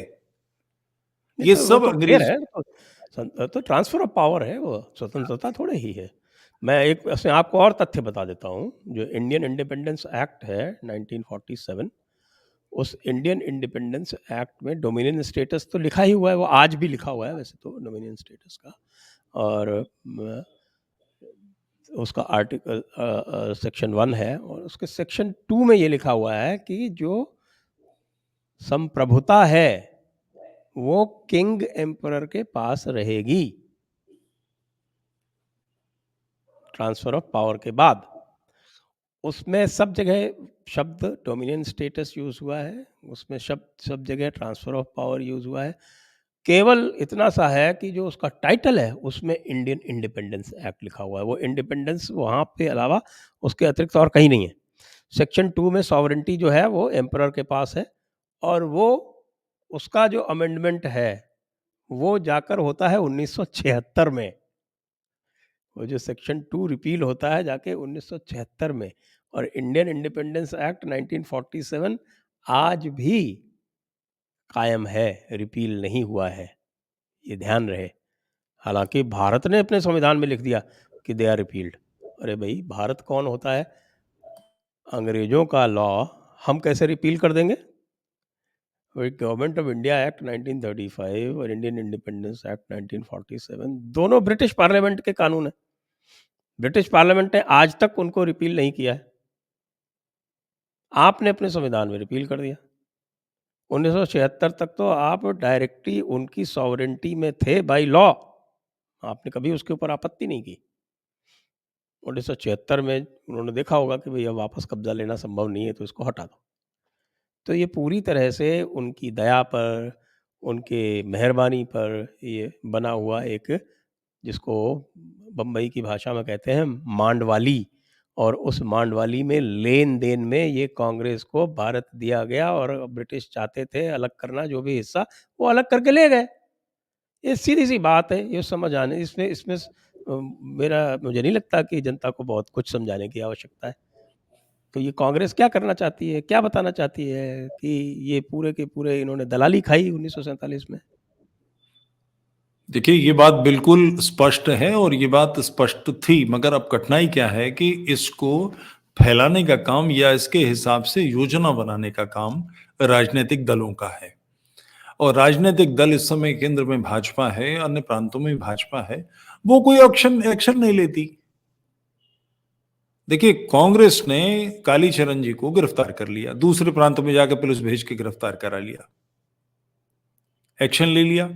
नहीं ये तो वो सब तो क्लियर अंग्रेज है, तो ट्रांसफर ऑफ पावर है, वो स्वतंत्रता थोड़े ही है। मैं एक इसमें आपको और तथ्य बता देता हूँ। जो इंडियन इंडिपेंडेंस एक्ट है 1947, उस इंडियन इंडिपेंडेंस एक्ट में डोमिनियन स्टेटस तो लिखा ही हुआ है, वो आज भी लिखा हुआ है वैसे तो डोमिनियन स्टेटस का। और उसका आर्टिकल सेक्शन 1 है, और उसके सेक्शन 2 में ये लिखा हुआ है कि जो संप्रभुता है वो किंग एम्परर के पास रहेगी ट्रांसफर ऑफ पावर के बाद। उसमें सब जगह शब्द डोमिनियन स्टेटस यूज हुआ है, उसमें शब्द सब जगह ट्रांसफर ऑफ पावर यूज हुआ है। केवल इतना सा है कि जो उसका टाइटल है उसमें इंडियन इंडिपेंडेंस एक्ट लिखा हुआ है, वो इंडिपेंडेंस वहाँ पे अलावा उसके अतिरिक्त और कहीं नहीं है। सेक्शन 2 में सॉवरेंटी जो है वो एम्परर के पास है, और वो उसका जो अमेंडमेंट है वो जाकर होता है 1976 में। वो जो सेक्शन 2 रिपील होता है जाके 1976 में, और इंडियन इंडिपेंडेंस एक्ट 1947 आज भी कायम है, रिपील नहीं हुआ है, ये ध्यान रहे। हालांकि भारत ने अपने संविधान में लिख दिया कि दे आर रिपील्ड। अरे भाई, भारत कौन होता है? अंग्रेजों का लॉ हम कैसे रिपील कर देंगे? वही गवर्नमेंट ऑफ इंडिया एक्ट 1935 और इंडियन इंडिपेंडेंस एक्ट 1947 दोनों ब्रिटिश पार्लियामेंट के कानून है। ब्रिटिश पार्लियामेंट ने आज तक उनको रिपील नहीं किया है, आपने अपने संविधान में रिपील कर दिया। 1976 तक तो आप डायरेक्टली उनकी सॉवरेंटी में थे बाय लॉ, आपने कभी उसके ऊपर आपत्ति नहीं की। 1976 में उन्होंने देखा होगा कि भई अब वापस कब्जा लेना संभव नहीं है, तो इसको हटा दो। तो ये पूरी तरह से उनकी दया पर, उनके मेहरबानी पर ये बना हुआ एक, जिसको बम्बई की भाषा में कहते हैं मांडवाली। और उस मांडवाली में लेन-देन में ये कांग्रेस को भारत दिया गया, और ब्रिटिश चाहते थे अलग करना जो भी हिस्सा, वो अलग करके ले गए। ये सीधी-सी बात है, ये समझ आने इसमें इसमें मेरा मुझे नहीं लगता कि जनता को बहुत कुछ समझाने की आवश्यकता है। तो ये कांग्रेस क्या करना चाहती है, क्या बताना चाहती है कि ये पूरे के पूरे इन्होंने दलाली खाई 1947 में? देखिए, ये बात बिल्कुल स्पष्ट है और ये बात स्पष्ट थी, मगर अब कठिनाई क्या है कि इसको फैलाने का काम या इसके हिसाब से योजना बनाने का काम राजनीतिक दलों का है। और राजनीतिक दल इस समय केंद्र में भाजपा है, अन्य प्रांतों में भाजपा है, वो कोई एक्शन एक्शन नहीं लेती। देखिए, कांग्रेस ने कालीचरण जी को गिरफ्तार कर लिया, दूसरे प्रांत में जाकर पुलिस भेज के गिरफ्तार करा लिया, एक्शन ले लिया।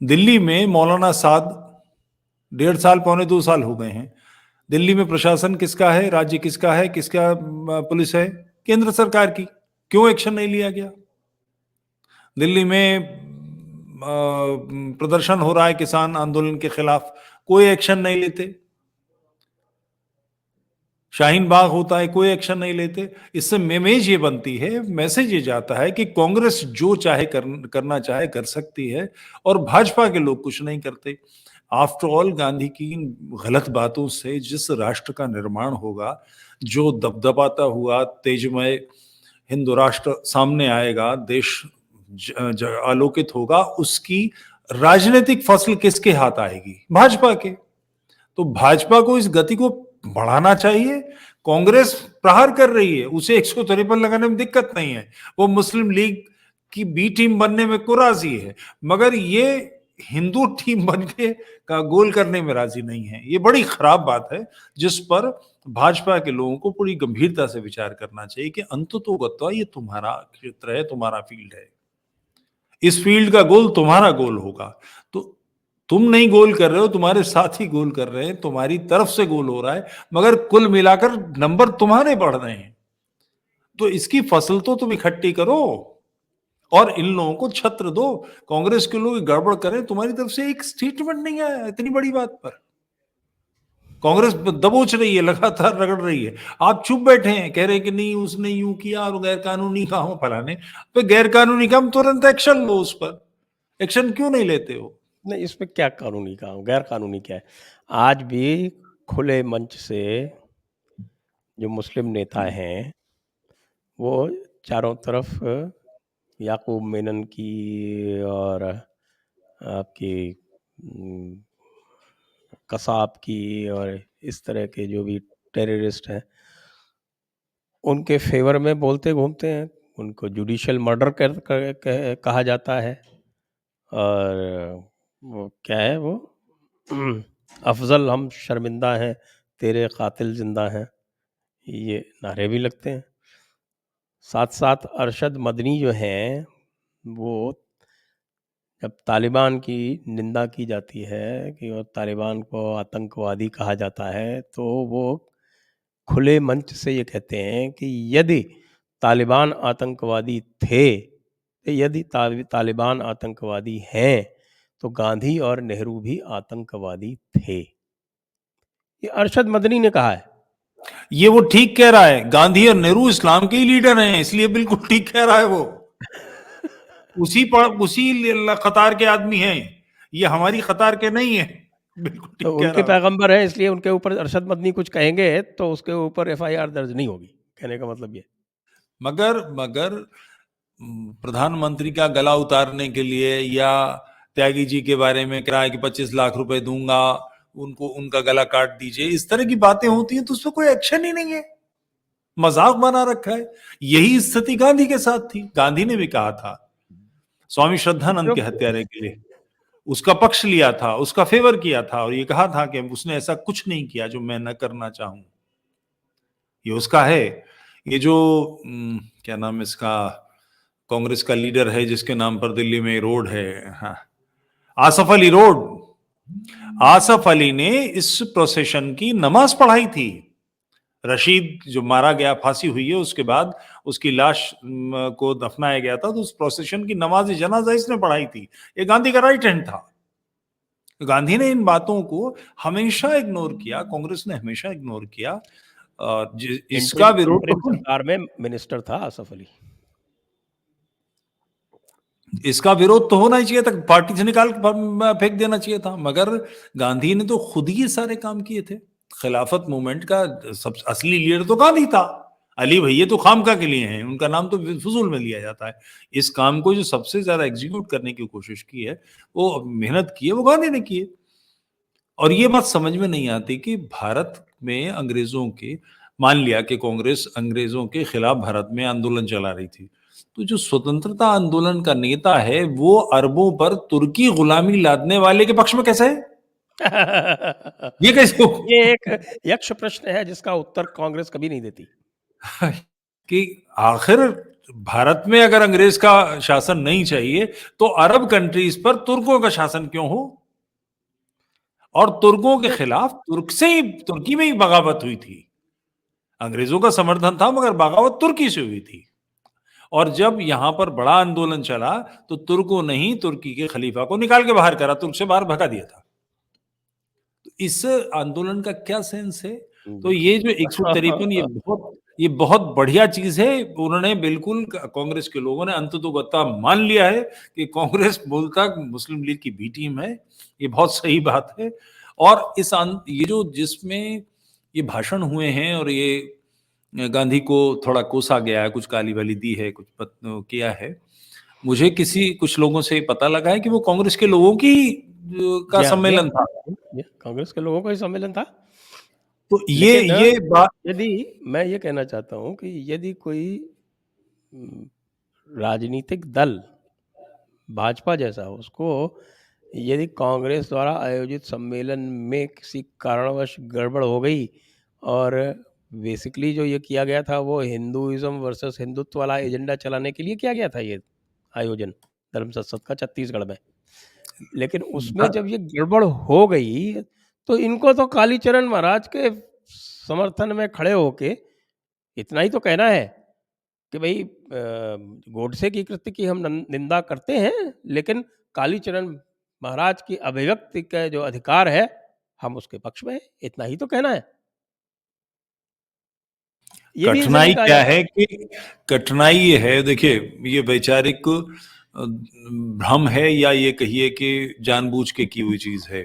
दिल्ली में मौलाना साद 1.5 साल, पौने 2 साल हो गए हैं। दिल्ली में प्रशासन किसका है, राज्य किसका है, किसका पुलिस है? केंद्र सरकार की। क्यों एक्शन नहीं लिया गया? दिल्ली में प्रदर्शन हो रहा है किसान आंदोलन के खिलाफ, कोई एक्शन नहीं लेते। शाहीन बाग होता है, कोई एक्शन नहीं लेते। इससे इमेज ये बनती है, मैसेज ये जाता है कि कांग्रेस जो चाहे करना चाहे कर सकती है और भाजपा के लोग कुछ नहीं करते। आफ्टर ऑल, गांधी की इन गलत बातों से जिस राष्ट्र का निर्माण होगा, जो दबदबाता हुआ तेजमय हिंदू राष्ट्र सामने आएगा, देश आलोकित होगा, उसकी राजनीतिक फसल किसके हाथ आएगी? भाजपा के। तो भाजपा को इस गति को बढ़ाना चाहिए। कांग्रेस प्रहार कर रही है, उसे 153 लगाने में दिक्कत नहीं है, वो मुस्लिम लीग की बी टीम बनने में को राजी है, मगर ये हिंदू टीम बन के का गोल करने में राजी नहीं है। ये बड़ी खराब बात है, जिस पर भाजपा के लोगों को पूरी गंभीरता से विचार करना चाहिए कि अंततोगत्वा ये तुम्हारा क्षेत्र है, तुम्हारा फील्ड है, इस फील्ड का गोल तुम्हारा गोल होगा। तो तुम नहीं गोल कर रहे हो, तुम्हारे साथी गोल कर रहे हैं, तुम्हारी तरफ से गोल हो रहा है, मगर कुल मिलाकर नंबर तुम्हारे बढ़ रहे हैं। तो इसकी फसल तो तुम इकट्ठी करो और इन लोगों को छत्र दो। कांग्रेस के लोग गड़बड़ करें, तुम्हारी तरफ से एक स्टेटमेंट नहीं आया इतनी बड़ी बात पर। कांग्रेस दबोच रही है, लगातार रगड़ रही है, आप चुप बैठे हैं, कह रहे हैं कि नहीं उसने यूं किया और गैर कानूनी काम फलाने पे। गैर कानूनी काम तुरंत एक्शन लो उस पर। एक्शन क्यों नहीं लेते हो? नहीं, इसमें क्या कानूनी काम, गैर कानूनी क्या है? आज भी खुले मंच से जो मुस्लिम नेता हैं, वो चारों तरफ याकूब मेनन की और आपकी कसाब की और इस तरह के जो भी टेररिस्ट हैं, उनके फेवर में बोलते घूमते हैं। उनको जुडिशियल मर्डर कहा जाता है। और वो क्या है वो अफजल हम शर्मिंदा हैं, तेरे कातिल जिंदा हैं, ये नारे भी लगते हैं। साथ साथ अरशद मदनी जो हैं, वो जब तालिबान की निंदा की जाती है कि वो तालिबान को आतंकवादी कहा जाता है, तो वो खुले मंच से ये कहते हैं कि यदि तालिबान आतंकवादी थे, यदि तालिबान आतंकवादी हैं, तो गांधी और नेहरू भी आतंकवादी थे। ये अरशद मदनी ने कहा है। ये वो ठीक कह रहा है, गांधी और नेहरू इस्लाम के ही लीडर हैं, इसलिए बिल्कुल ठीक कह रहा है वो। उसी कतार के आदमी हैं, ये हमारी कतार के नहीं है। बिल्कुल तो ठीक कह उनके रहा है। पैगंबर हैं, इसलिए उनके ऊपर अरशद मदनी कुछ कहेंगे तो उसके ऊपर एफआईआर दर्ज नहीं होगी, कहने का मतलब ये। मगर मगर प्रधानमंत्री का गला उतारने के लिए, या त्यागी जी के बारे में किराए कि 25 लाख रुपए दूंगा, उनको उनका गला काट दीजिए, इस तरह की बातें होती हैं तो उस पर कोई एक्शन ही नहीं है, मजाक बना रखा है। यही स्थिति गांधी के साथ थी। गांधी ने भी कहा था स्वामी श्रद्धानंद जो के हत्यारे के लिए, उसका पक्ष लिया था, उसका फेवर किया था और ये कहा था कि उसने ऐसा कुछ नहीं किया जो मैं न करना चाहूं। ये उसका है। ये जो क्या नाम इसका, कांग्रेस का लीडर है जिसके नाम पर दिल्ली में रोड है, हाँ, आसफ अली रोड। आसफ अली ने इस प्रोसेशन की नमाज पढ़ाई थी। रशीद जो मारा गया, फांसी हुई है, उसके बाद उसकी लाश को दफनाया गया था, तो उस प्रोसेशन की नमाज जनाजा इसने पढ़ाई थी। ये गांधी का राइट हैंड था। गांधी ने इन बातों को हमेशा इग्नोर किया, कांग्रेस ने हमेशा इग्नोर किया। इसका विरोध इंटरिम तो सरकार में मिनिस्टर था आसफ अली। इसका विरोध तो होना ही चाहिए था, पार्टी से निकाल फेंक देना चाहिए था, मगर गांधी ने तो खुद ही सारे काम किए थे। खिलाफत मूवमेंट का सब असली लीडर तो गांधी था। अली भैया तो खामका के लिए हैं, उनका नाम तो फजूल में लिया जाता है। इस काम को जो सबसे ज्यादा एग्जीक्यूट करने की कोशिश की है, वो मेहनत की है, वो गांधी ने की है। और ये बात समझ में नहीं आती कि भारत में अंग्रेजों के, मान लिया कि कांग्रेस अंग्रेजों के खिलाफ भारत में आंदोलन चला रही थी, तो जो स्वतंत्रता आंदोलन का नेता है वो अरबों पर तुर्की गुलामी लादने वाले के पक्ष में कैसे है? ये कैसे हो? ये एक यक्ष प्रश्न है जिसका उत्तर कांग्रेस कभी नहीं देती। कि आखिर भारत में अगर अंग्रेज का शासन नहीं चाहिए तो अरब कंट्रीज पर तुर्कों का शासन क्यों हो? और तुर्कों के ये खिलाफ तुर्की में ही बगावत हुई थी। अंग्रेजों का समर्थन था मगर बगावत तुर्की से हुई थी। और जब यहां पर बड़ा आंदोलन चला तो तुर्कों ने ही तुर्की के खलीफा को निकाल के बाहर करा, तुर्क से बाहर भगा दिया था। तो इस आंदोलन का क्या सेंस है? तो देखिए ये जो 153 ये बहुत बढ़िया चीज है। उन्होंने बिल्कुल कांग्रेस के लोगों ने अंततोगत्वा मान लिया है कि कांग्रेस मूलतः मुस्लिम लीग की बी टीम है। ये बहुत सही बात है। और ये जो जिसमें ये भाषण हुए हैं और ये गांधी को थोड़ा कोसा गया है, कुछ गाली वाली दी है, कुछ किया है। मुझे कुछ लोगों से पता लगा है कि वो कांग्रेस के लोगों की का जी हाँ, जी हाँ, सम्मेलन था। ये कांग्रेस के लोगों का ही सम्मेलन था। तो लेकिन ये बात यदि मैं ये कहना चाहता हूँ कि यदि कोई उम, राजनीतिक दल भाजपा जैसा उसको यदि कांग्रेस द्वारा आयोजित सम्मेलन में किसी कारणवश गड़बड़ हो गई और बेसिकली जो ये किया गया था वो हिंदुइज्म वर्सेस हिंदुत्व वाला एजेंडा चलाने के लिए किया गया था ये आयोजन धर्म संसद का छत्तीसगढ़ में। लेकिन उसमें जब ये गड़बड़ हो गई, तो इनको तो कालीचरण महाराज के समर्थन में खड़े होके इतना ही तो कहना है कि भई गोडसे की कृत्य की हम निंदा करते हैं, लेकिन कालीचरण महाराज की अभिव्यक्ति का जो अधिकार है, हम उसके पक्ष में हैं, इतना ही तो कहना है। ये भी इनसे नहीं कठिनाई कहा क्या जाता। है कि कठिनाई ये है, देखिए, ये वैचारिक भ्रम है या ये कहिए कि जानबूझ के की हुई चीज है।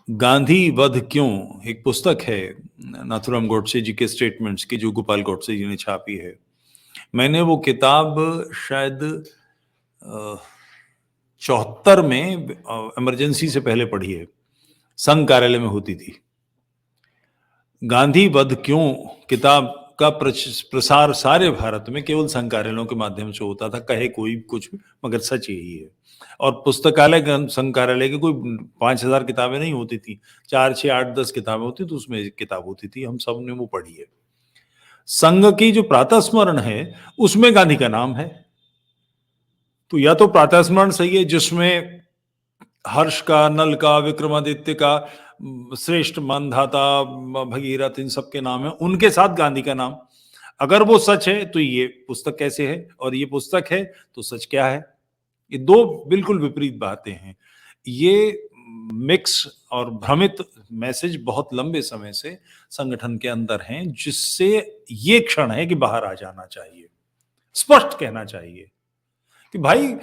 गांधी वध क्यों एक पुस्तक है नाथुराम गोडसे जी के स्टेटमेंट्स की, जो गोपाल गोडसे जी ने छापी है। मैंने वो किताब शायद 74 में इमरजेंसी से पहले पढ़ी है, संघ कार्यालय में होती थी। गांधी वध क्यों किताब का प्रसार सारे भारत में केवल संघ कार्यालयों के माध्यम से होता था, कहे कोई कुछ, मगर सच यही है। और पुस्तकालय संघ कार्यालय की कोई 5,000 किताबें नहीं होती थी, 4, 6, 8, 10 किताबें होती, तो उसमें एक किताब होती थी, हम सब ने वो पढ़ी है। संघ की जो प्रातः स्मरण है उसमें गांधी का नाम है। तो या तो प्रातः स्मरण सही है जिसमें हर्ष का, नल का, विक्रमादित्य का, श्रेष्ठ मानधाता, भगीरथ, इन सब के नाम है, उनके साथ गांधी का नाम। अगर वो सच है तो ये पुस्तक कैसे है, और ये पुस्तक है तो सच क्या है? ये दो बिल्कुल विपरीत बातें हैं। ये मिक्स और भ्रमित मैसेज बहुत लंबे समय से संगठन के अंदर हैं, जिससे ये क्षण है कि बाहर आ जाना चाहिए, स्पष्ट कहना चाहिए कि भाई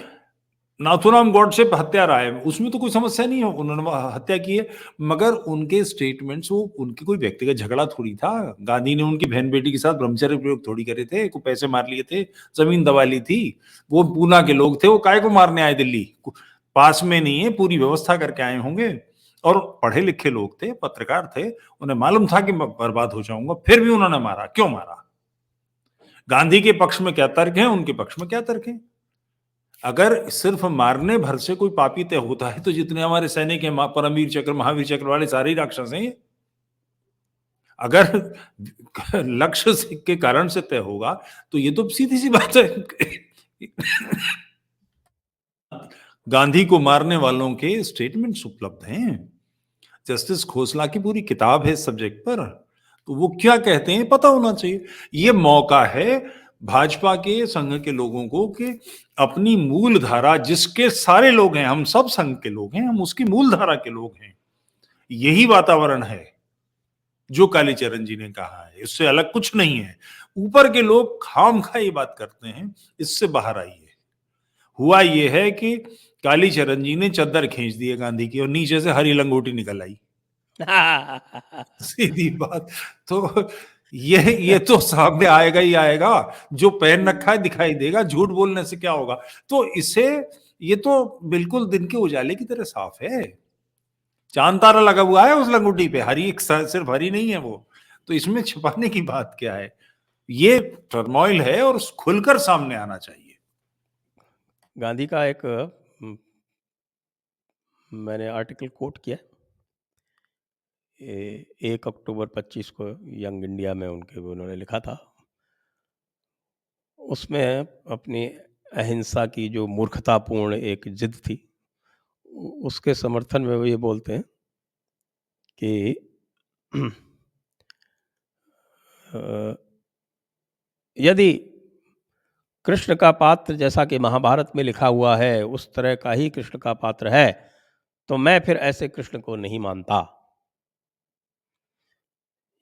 नाथूराम गॉडसे हत्यारा है, उसमें तो कोई समस्या नहीं है, उन्होंने हत्या की है। मगर उनके स्टेटमेंट्स, वो उनकी कोई व्यक्तिगत झगड़ा थोड़ी था। गांधी ने उनकी बहन बेटी के साथ ब्रह्मचर्य प्रयोग थोड़ी करे थे, को पैसे मार लिए थे, जमीन दबा ली थी। वो पूना के लोग थे, वो काय को मारने आए दिल्ली, पास में नहीं है, पूरी व्यवस्था करके आए होंगे। और पढ़े लिखे लोग थे, पत्रकार थे, उन्हें मालूम था कि मैं बर्बाद हो जाऊंगा, फिर भी उन्होंने मारा। क्यों मारा? गांधी के पक्ष में क्या तर्क है, उनके पक्ष में क्या तर्क है? अगर सिर्फ मारने भर से कोई पापी तय होता है तो जितने हमारे सैनिक हैं, परमवीर चक्र, महावीर चक्र वाले, सारे ही राक्षस हैं ये। अगर लक्ष्य के कारण से तय होगा तो ये तो सीधी सी बात है। गांधी को मारने वालों के स्टेटमेंट्स उपलब्ध हैं। जस्टिस खोसला की पूरी किताब है इस सब्जेक्ट पर, तो वो क्या कहते हैं पता होना चाहिए। ये मौका है भाजपा के, संघ के लोगों को कि अपनी मूल धारा, जिसके सारे लोग हैं, हम सब संघ के लोग हैं, हम उसकी मूल धारा के लोग हैं, यही वातावरण है जो कालीचरण जी ने कहा है, इससे अलग कुछ नहीं है। ऊपर के लोग खामखा ये बात करते हैं, इससे बाहर आइए। हुआ ये है कि कालीचरण जी ने चद्दर खींच दी है गांधी की, और नीचे से हरी लंगोटी निकल आई। सीधी बात। तो ये तो सामने आएगा ही आएगा, जो पहन रखा है दिखाई देगा, झूठ बोलने से क्या होगा? तो इसे, ये तो बिल्कुल दिन के उजाले की तरह साफ है। चांद तारा लगा हुआ है उस लंगोटी पे, हरी, सिर्फ हरी नहीं है वो। तो इसमें छिपाने की बात क्या है? ये टर्मोइल है और खुलकर सामने आना चाहिए। गांधी का एक मैंने आर्टिकल कोट किया। 1 अक्टूबर 25 को यंग इंडिया में उन्होंने लिखा था। उसमें अपनी अहिंसा की जो मूर्खतापूर्ण एक ज़िद थी, उसके समर्थन में वो ये बोलते हैं कि अ, यदि कृष्ण का पात्र जैसा कि महाभारत में लिखा हुआ है, उस तरह का ही कृष्ण का पात्र है, तो मैं फिर ऐसे कृष्ण को नहीं मानता।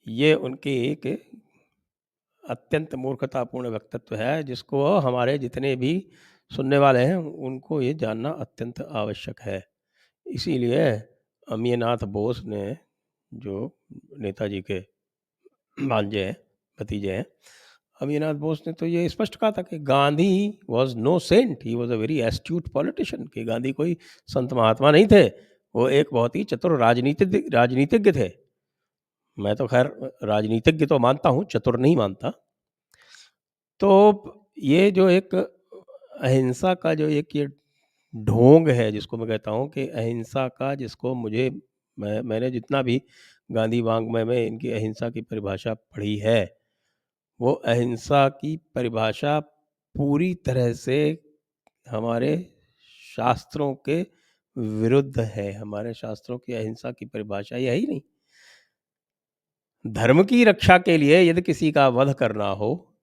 ये उनकी एक अत्यंत मूर्खतापूर्ण वक्तव्य है, जिसको हमारे जितने भी सुनने वाले हैं, उनको ये जानना अत्यंत आवश्यक है। इसीलिए अमीयनाथ बोस ने, जो नेताजी के भांजे हैं, भतीजे हैं, अमीयनाथ बोस ने तो ये स्पष्ट कहा था कि Gandhi was no saint, he was a very astute politician, कि गांधी कोई संत महात्मा नहीं थे, वो एक बहुत ही चतुर राजनीतिज्ञ थे। मैं तो खैर राजनीतिज्ञ तो मानता हूँ, चतुर नहीं मानता। तो ये जो एक अहिंसा का जो एक ये ढोंग है, जिसको मैं कहता हूँ कि अहिंसा का, जिसको मैंने जितना भी गांधी वाङ्मय में इनकी अहिंसा की परिभाषा पढ़ी है, वो अहिंसा की परिभाषा पूरी तरह से हमारे शास्त्रों के विरुद्ध है। हमारे शास्त्रों की अहिंसा की परिभाषा ये है ही नहीं। धर्म की रक्षा के लिए यदि किसी का वध करना हो,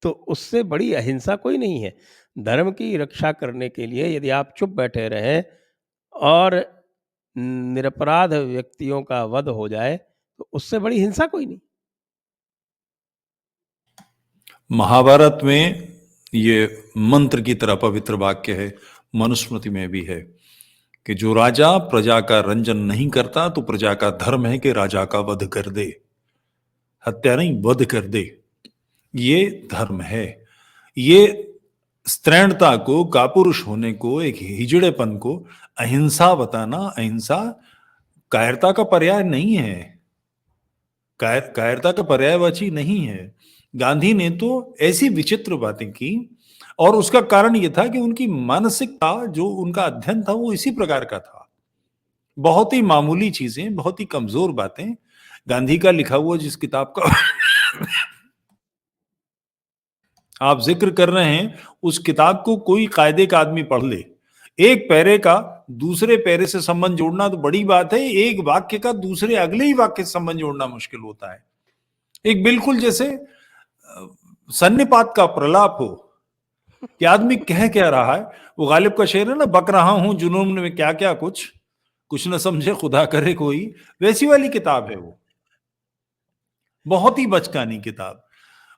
तो उससे बड़ी अहिंसा कोई नहीं है। धर्म की रक्षा करने के लिए यदि आप चुप बैठे रहें और निरपराध व्यक्तियों का वध हो जाए, तो उससे बड़ी हिंसा कोई नहीं। महाभारत में ये मंत्र की तरह पवित्र वाक्य है, मनुस्मृति में भी है कि जो राजा प्रजा का रंजन नहीं करता तो प्रजा का धर्म है कि राजा का वध कर दे, हत्या नहीं, वध कर दे। ये धर्म है। ये स्त्रैणता को, कापुरुष होने को, एक हिजड़ेपन को अहिंसा बताना, अहिंसा कायरता का पर्याय नहीं है, कायरता का पर्यायवाची नहीं है। गांधी ने तो ऐसी विचित्र बातें की, और उसका कारण यह था कि उनकी मानसिकता, जो उनका अध्ययन था, वो इसी प्रकार का था। बहुत ही मामूली चीजें, बहुत ही कमजोर बातें। गांधी का लिखा हुआ जिस किताब का आप जिक्र कर रहे हैं, उस किताब को कोई कायदे का आदमी पढ़ ले, एक पैरे का दूसरे पैरे से संबंध जोड़ना तो बड़ी बात है, एक वाक्य का दूसरे अगले ही वाक्य से संबंध जोड़ना मुश्किल होता है। एक बिल्कुल जैसे सन्निपात का प्रलाप हो कि आदमी कह क्या रहा है। वो गालिब का शेर है ना, बक रहा हूं जुनून में क्या क्या कुछ न समझे खुदा करे कोई, वैसी वाली किताब है वो, बहुत ही बचकानी किताब।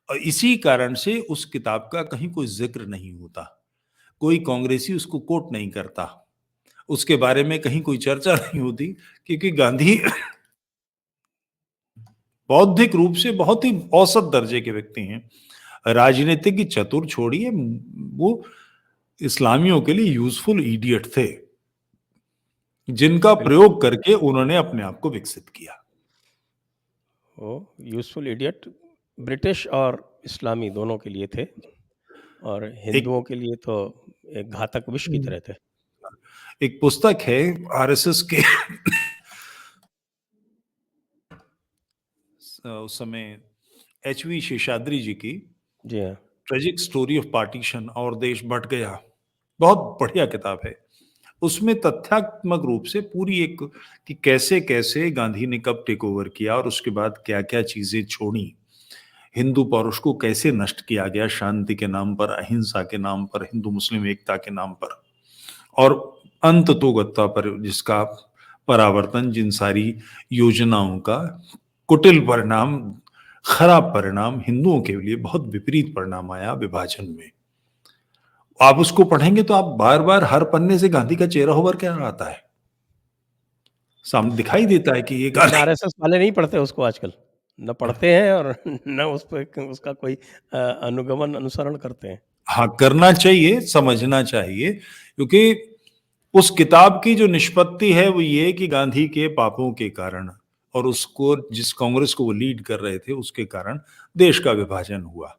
और इसी कारण से उस किताब का कहीं कोई जिक्र नहीं होता, कोई कांग्रेसी उसको कोट नहीं करता, उसके बारे में कहीं कोई चर्चा नहीं होती, क्योंकि गांधी बौद्धिक रूप से बहुत ही औसत दर्जे के व्यक्ति हैं। राजनीतिक चतुर छोड़िए, वो इस्लामियों के लिए यूजफुल इडियट थे, जिनका बिल्कुल। प्रयोग करके उन्होंने अपने आप को विकसित किया। वो यूज़फुल इडियट ब्रिटिश और इस्लामी दोनों के लिए थे, और एक हिंदुओं के लिए तो एक घातक विष की तरह थे। एक पुस्तक है आरएसएस के उस समय एचवी शेषाद्री जी की, जी हाँ। ट्रेजिक स्टोरी ऑफ पार्टीशन, और देश बट गया, बहुत बढ़िया किताब है। उसमें तथ्यात्मक रूप से पूरी एक, कि कैसे कैसे गांधी ने कब टेक ओवर किया और उसके बाद क्या क्या चीजें छोड़ी, हिंदू पौरुष को कैसे नष्ट किया गया शांति के नाम पर, अहिंसा के नाम पर, हिंदू मुस्लिम एकता के नाम पर, और अंततोगत्वा पर जिसका परावर्तन, जिन सारी योजनाओं का कुटिल परिणाम, खराब परिणाम, हिंदुओं के लिए बहुत विपरीत परिणाम आया विभाजन में। आप उसको पढ़ेंगे तो आप बार बार हर पन्ने से गांधी का चेहरा उभर के आता है, सामने दिखाई देता है कि ये लेकिन गांधी। आरएसएस वाले नहीं पढ़ते उसको आजकल। न पढ़ते हैं और न उस पे उसका कोई अनुगमन, अनुसरण करते हैं। हाँ, करना चाहिए, समझना चाहिए, क्योंकि उस किताब की जो निष्पत्ति है वो ये कि गांधी के पापों के कारण, और उसको, जिस कांग्रेस को वो लीड कर रहे थे, उसके कारण देश का विभाजन हुआ।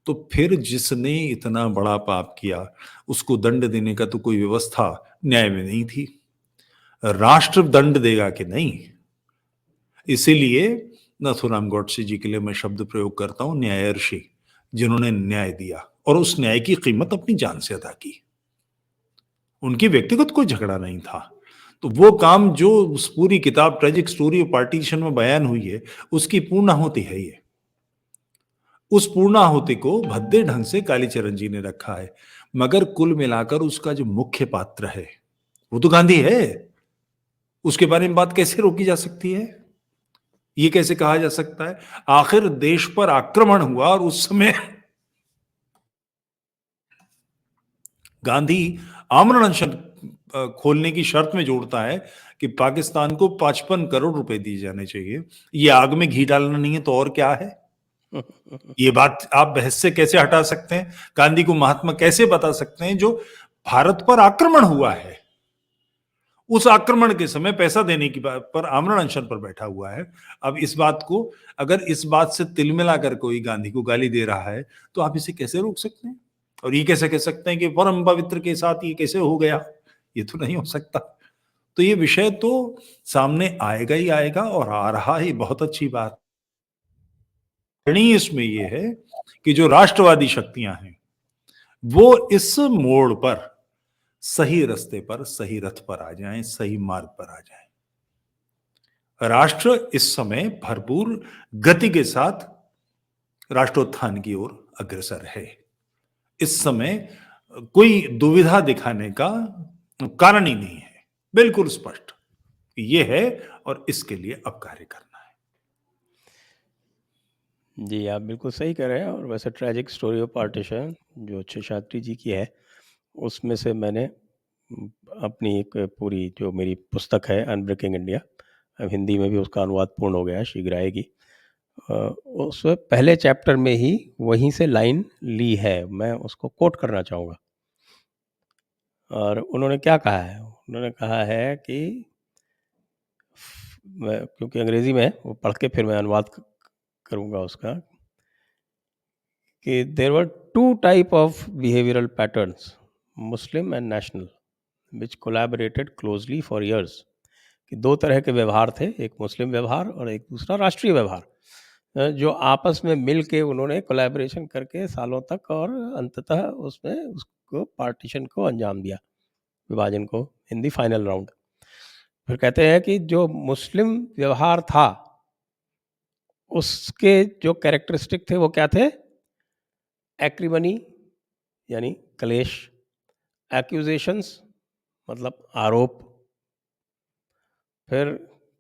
तो फिर जिसने इतना बड़ा पाप किया, उसको दंड देने का तो कोई व्यवस्था न्याय में नहीं थी। राष्ट्र दंड देगा कि नहीं, इसीलिए नथुराम गॉडसे जी के लिए मैं शब्द प्रयोग करता हूं न्यायर्षि, जिन्होंने न्याय दिया और उस न्याय की कीमत अपनी जान से अदा की। उनकी व्यक्तिगत कोई झगड़ा नहीं था। तो वो काम जो उस पूरी किताब ट्रेजिक स्टोरी ऑफ पार्टीशन में बयान हुई है, उसकी पूर्णाहुति है ये। उस पूर्णाहुति को भद्दे ढंग से कालीचरण जी ने रखा है, मगर कुल मिलाकर उसका जो मुख्य पात्र है वो तो गांधी है। उसके बारे में बात कैसे रोकी जा सकती है? ये कैसे कहा जा सकता है? आखिर देश पर आक्रमण हुआ और उस समय गांधी आमरण अनशन खोलने की शर्त में जोड़ता है कि पाकिस्तान को 55 करोड़ रुपए दिए जाने चाहिए। ये आग में घी डालना नहीं है तो और क्या है? ये बात आप बहस से कैसे हटा सकते हैं? गांधी को महात्मा कैसे बता सकते हैं जो भारत पर आक्रमण हुआ है, उस आक्रमण के समय पैसा देने की बात पर आमरण अनशन पर बैठा हुआ है। अब इस बात को, अगर इस बात से तिल मिलाकर कोई गांधी को गाली दे रहा है तो आप इसे कैसे रोक सकते हैं? और ये कैसे कह सकते हैं कि परम पवित्र के साथ ये कैसे हो गया? ये तो नहीं हो सकता। तो ये विषय तो सामने आएगा ही आएगा और आ रहा ही, बहुत अच्छी बात। इसमें ये है कि जो राष्ट्रवादी शक्तियां हैं वो इस मोड़ पर सही रास्ते पर, सही रथ पर आ जाएं, सही मार्ग पर आ जाएं। राष्ट्र इस समय भरपूर गति के साथ राष्ट्रोत्थान की ओर अग्रसर है। इस समय कोई दुविधा दिखाने का कारण ही नहीं है, बिल्कुल स्पष्ट ये है और इसके लिए अब कार्य करना है। जी, आप बिल्कुल सही कह रहे हैं। और वैसे ट्रेजिक स्टोरी ऑफ पार्टीशन जो शेषाद्री जी की है, उसमें से मैंने अपनी एक पूरी जो मेरी पुस्तक है अनब्रेकिंग इंडिया, अब हिंदी में भी उसका अनुवाद पूर्ण हो गया है, शीघ्र आएगी। उसमें पहले चैप्टर में ही वहीं से लाइन ली है, मैं उसको कोट करना चाहूँगा। और उन्होंने क्या कहा है? उन्होंने कहा है कि क्योंकि अंग्रेजी में है, वो पढ़ के फिर मैं अनुवाद करूँगा उसका, कि there were two type of behavioural patterns, Muslim and national, which collaborated closely for years. कि दो तरह के व्यवहार थे, एक मुस्लिम व्यवहार और एक दूसरा राष्ट्रीय व्यवहार, जो आपस में मिल के उन्होंने कोलैबोरेशन करके सालों तक और अंततः उसमें उसको पार्टीशन को अंजाम दिया, विभाजन को, इन दी फाइनल राउंड। फिर कहते हैं कि जो मुस्लिम व्यवहार था उसके जो कैरेक्टरिस्टिक थे वो क्या थे? एक्रिमनी यानी कलेश, एक्यूजेशंस मतलब आरोप, फिर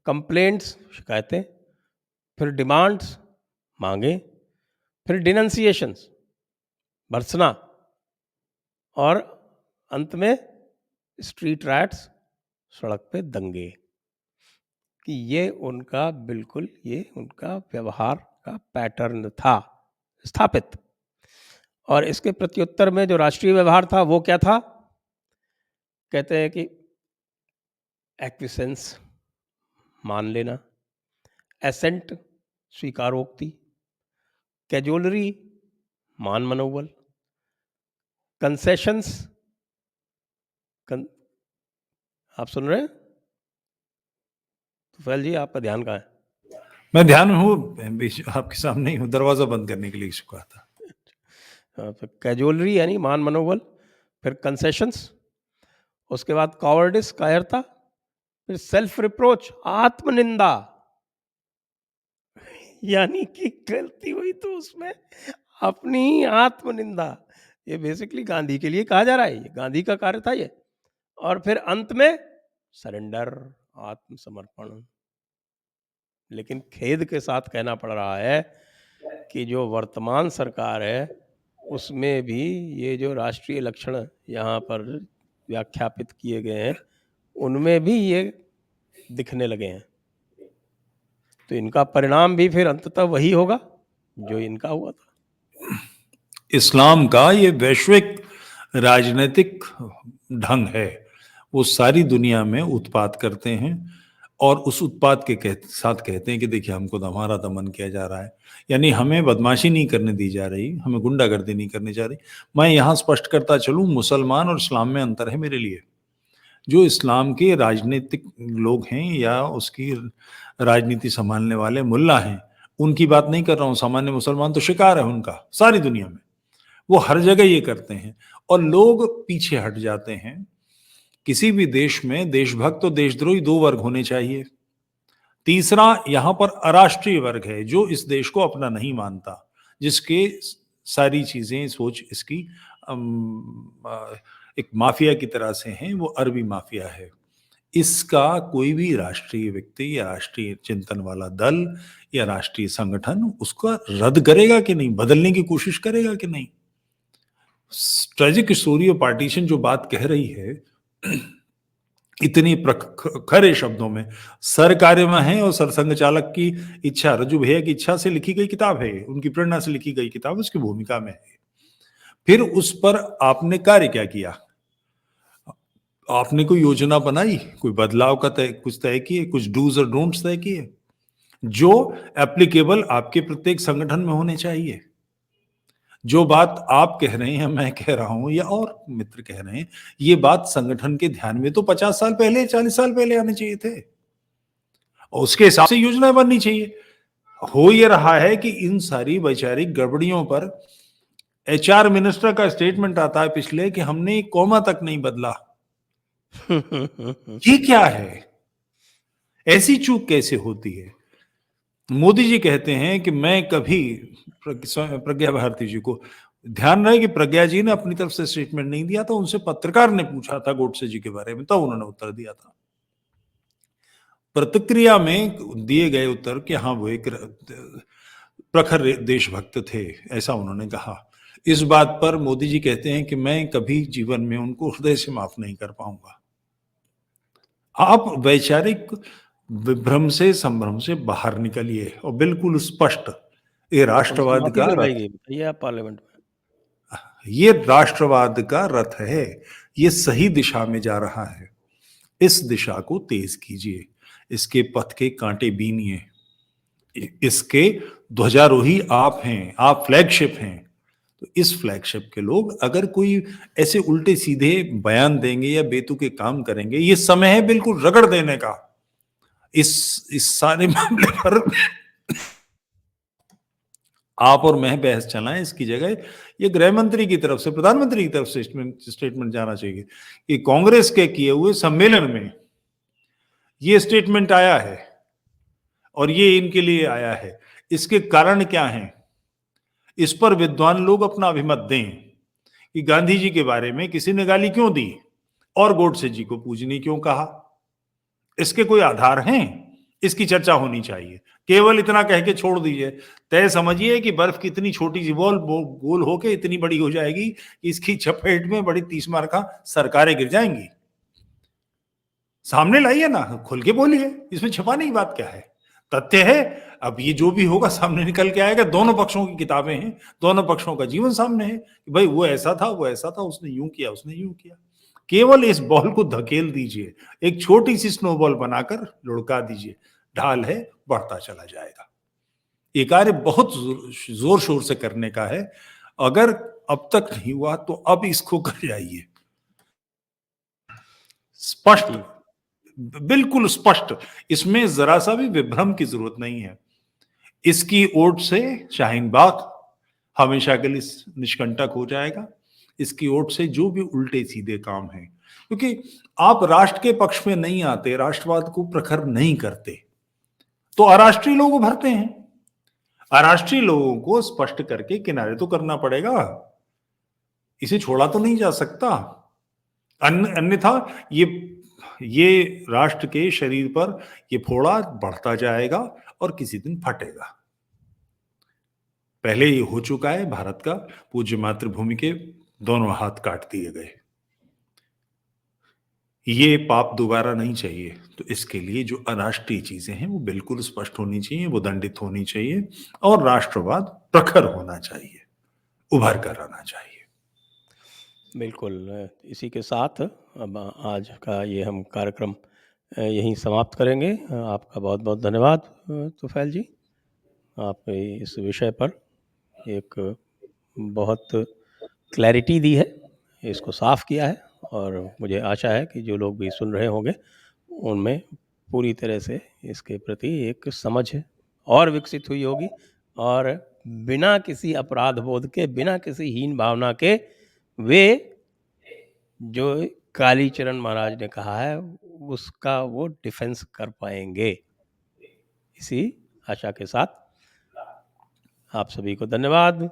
कंप्लेंट्स शिकायतें, फिर डिमांड्स मांगे, फिर डिनंसिएशंस भर्त्सना, और अंत में स्ट्रीट राइट्स, सड़क पे दंगे। कि ये उनका बिल्कुल, ये उनका व्यवहार का पैटर्न था स्थापित। और इसके प्रत्युत्तर में जो राष्ट्रीय व्यवहार था वो क्या था? कहते हैं कि एक्विसेंस मान लेना, एसेंट स्वीकारोक्ति, कैजुअलरी मान मनोबल, कंसेशंस आप सुन रहे हैं? फैल जी, आपका ध्यान कहाँ है? मैं ध्यान में हूँ, आपके सामने ही हूँ, दरवाजा बंद करने के लिए इच्छुक था। फिर कैजुअलरी यानी मान मनोबल, फिर कंसेशंस, उसके बाद कॉवर्डिस कायरता, फिर सेल्फ रिप्रोच आत्मनिंदा, यानी कि गलती हुई तो उसमें अपनी आत्मनिंदा। ये बेसिकली गांधी के लिए कहा जा रहा है, ये गांधी का कार्य था ये। और फिर अंत में सरेंडर, आत्मसमर्पण। लेकिन खेद के साथ कहना पड़ रहा है कि जो वर्तमान सरकार है उसमें भी ये जो राष्ट्रीय लक्षण यहाँ पर व्याख्यापित किए गए हैं उनमें भी ये दिखने लगे हैं। तो इनका परिणाम भी फिर अंततः वही होगा जो इनका हुआ था। इस्लाम का ये वैश्विक राजनीतिक ढंग है, वो सारी दुनिया में उत्पात करते हैं और उस उत्पात के साथ कहते हैं कि देखिए हमको तो हमारा दमन किया जा रहा है, यानी हमें बदमाशी नहीं करने दी जा रही, हमें गुंडागर्दी नहीं करनी जा रही। मैं यहाँ स्पष्ट करता चलूँ, मुसलमान और इस्लाम में अंतर है मेरे लिए। जो इस्लाम के राजनीतिक लोग हैं या उसकी राजनीति संभालने वाले मुल्ला हैं, उनकी बात नहीं कर रहा हूँ, सामान्य मुसलमान तो शिकार है उनका, सारी दुनिया में। वो हर जगह ये करते हैं और लोग पीछे हट जाते हैं। किसी भी देश में देशभक्त और देशद्रोही 2 वर्ग होने चाहिए। तीसरा यहाँ पर अराष्ट्रीय वर्ग है जो इस देश को अपना नहीं मानता, जिसके सारी चीजें सोच इसकी एक माफिया की तरह से हैं, वो अरबी माफिया है। इसका कोई भी राष्ट्रीय व्यक्ति या राष्ट्रीय चिंतन वाला दल या राष्ट्रीय संगठन उसका रद्द करेगा कि नहीं, बदलने की कोशिश करेगा कि नहीं। ट्रेजिक स्टोरी ऑफ पार्टीशन जो बात कह रही है इतनी खरे शब्दों में, सर कार्य में है और सरसंघ चालक की इच्छा, रज्जू भैया की इच्छा से लिखी गई किताब है, उनकी प्रेरणा से लिखी गई किताब, उसकी भूमिका में है। फिर उस पर आपने कार्य क्या किया? आपने कोई योजना बनाई, कोई बदलाव का कुछ तय किए, कुछ डूज और डोंट्स तय किए जो एप्लीकेबल आपके प्रत्येक संगठन में होने चाहिए। जो बात आप कह रहे हैं, मैं कह रहा हूं या और मित्र कह रहे हैं, ये बात संगठन के ध्यान में तो 50 साल पहले, 40 साल पहले आने चाहिए थे और उसके हिसाब से योजना बननी चाहिए। हो ये रहा है कि इन सारी वैचारिक गड़बड़ियों पर एचआर मिनिस्टर का स्टेटमेंट आता है पिछले कि हमने एक कॉमा तक नहीं बदला। ये क्या है? ऐसी चूक कैसे होती है? मोदी जी कहते हैं कि मैं कभी, प्रज्ञा भारती जी को ध्यान रहे कि प्रज्ञा जी ने अपनी तरफ से स्टेटमेंट नहीं दिया था, उनसे पत्रकार ने पूछा था गोडसे जी के बारे में, तब उन्होंने उत्तर दिया था। प्रतिक्रिया में दिए गए उत्तर कि हाँ वो एक प्रखर देशभक्त थे, ऐसा उन्होंने कहा। इस बात पर मोदी जी कहते हैं कि मैं कभी जीवन में उनको हृदय से माफ नहीं कर पाऊंगा। आप वैचारिक विभ्रम से, संभ्रम से बाहर निकलिए और बिल्कुल स्पष्ट ये राष्ट्रवाद माफी का करवाई रथ, गई, बताइए आप पार्लियामेंट में। ये राष्ट्रवाद का रथ है, ये सही दिशा में जा रहा है। इस दिशा को तेज कीजिए, इसके पथ के कांटे बीनिए, इसके ध्वजारोही आप हैं, आप फ्लैगशिप हैं। तो इस फ्लैगशिप के लोग अगर कोई ऐसे उल्टे सीधे बयान देंगे या बेतुके काम करेंगे, ये समय है बिल्कुल रगड़ देने का। इस सारे मामले पर आप और मैं बहस चलाएं, इसकी जगह ये गृह मंत्री की तरफ से, प्रधानमंत्री की तरफ से स्टेटमेंट जाना चाहिए कि कांग्रेस के किए हुए सम्मेलन में ये स्टेटमेंट आया है और ये इनके लिए आया है, इसके कारण क्या हैं, इस पर विद्वान लोग अपना अभिमत दें कि गांधी जी के बारे में किसी ने गाली क्यों दी और गोडसे जी को पूजनी क्यों कहा। इसके कोई आधार हैं, इसकी चर्चा होनी चाहिए। केवल इतना कह के छोड़ दीजिए, तय समझिए कि बर्फ कितनी छोटी सी बॉल गोल होके इतनी बड़ी हो जाएगी कि इसकी चपेट में बड़ी 30 मार्का सरकारें गिर जाएंगी। सामने लाइए ना, खुल के बोलिए, इसमें छिपाने की बात क्या है? तथ्य है, अब ये जो भी होगा सामने निकल के आएगा। दोनों पक्षों की किताबें हैं, दोनों पक्षों का जीवन सामने है कि भाई वो ऐसा था, वो ऐसा था, उसने यूं किया, उसने यूं किया। केवल इस बॉल को धकेल दीजिए, एक छोटी सी स्नोबॉल बनाकर लुढ़का दीजिए, ढाल है, बढ़ता चला जाएगा। ये कार्य बहुत जोर शोर से करने का है। अगर अब तक नहीं हुआ तो अब इसको कर जाइए। स्पष्ट, बिल्कुल स्पष्ट, इसमें जरा सा भी विभ्रम की जरूरत नहीं है। इसकी ओट से शाहीन बाग हमेशा के लिए निष्कंटक हो जाएगा। इसकी ओट से जो भी उल्टे सीधे काम हैं, क्योंकि आप राष्ट्र के पक्ष में नहीं आते, राष्ट्रवाद को प्रखर नहीं करते, तो अराष्ट्रीय लोग उभरते हैं। अराष्ट्रीय लोगों को स्पष्ट करके किनारे तो करना पड़ेगा, इसे छोड़ा तो नहीं जा सकता। अन्यथा ये राष्ट्र के शरीर पर ये फोड़ा बढ़ता जाएगा और किसी दिन फटेगा। पहले ये हो चुका है, भारत का पूज्य मातृभूमि के दोनों हाथ काट दिए गए। ये पाप दोबारा नहीं चाहिए, तो इसके लिए जो अराष्ट्रीय चीजें हैं वो बिल्कुल स्पष्ट होनी चाहिए, वो दंडित होनी चाहिए और राष्ट्रवाद प्रखर होना चाहिए, उभर कर आना चाहिए। बिल्कुल, इसी के साथ अब आज का ये हम कार्यक्रम यहीं समाप्त करेंगे। आपका बहुत बहुत धन्यवाद तुफैल जी, आपने इस विषय पर एक बहुत क्लैरिटी दी है, इसको साफ किया है और मुझे आशा है कि जो लोग भी सुन रहे होंगे उनमें पूरी तरह से इसके प्रति एक समझ और विकसित हुई होगी और बिना किसी अपराध बोध के, बिना किसी हीन भावना के वे जो कालीचरण महाराज ने कहा है उसका वो डिफेंस कर पाएंगे। इसी आशा के साथ आप सभी को धन्यवाद।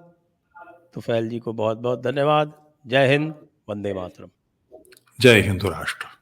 तुफैल जी को बहुत बहुत धन्यवाद। जय हिंद, वंदे मातरम। जय हिंद राष्ट्र।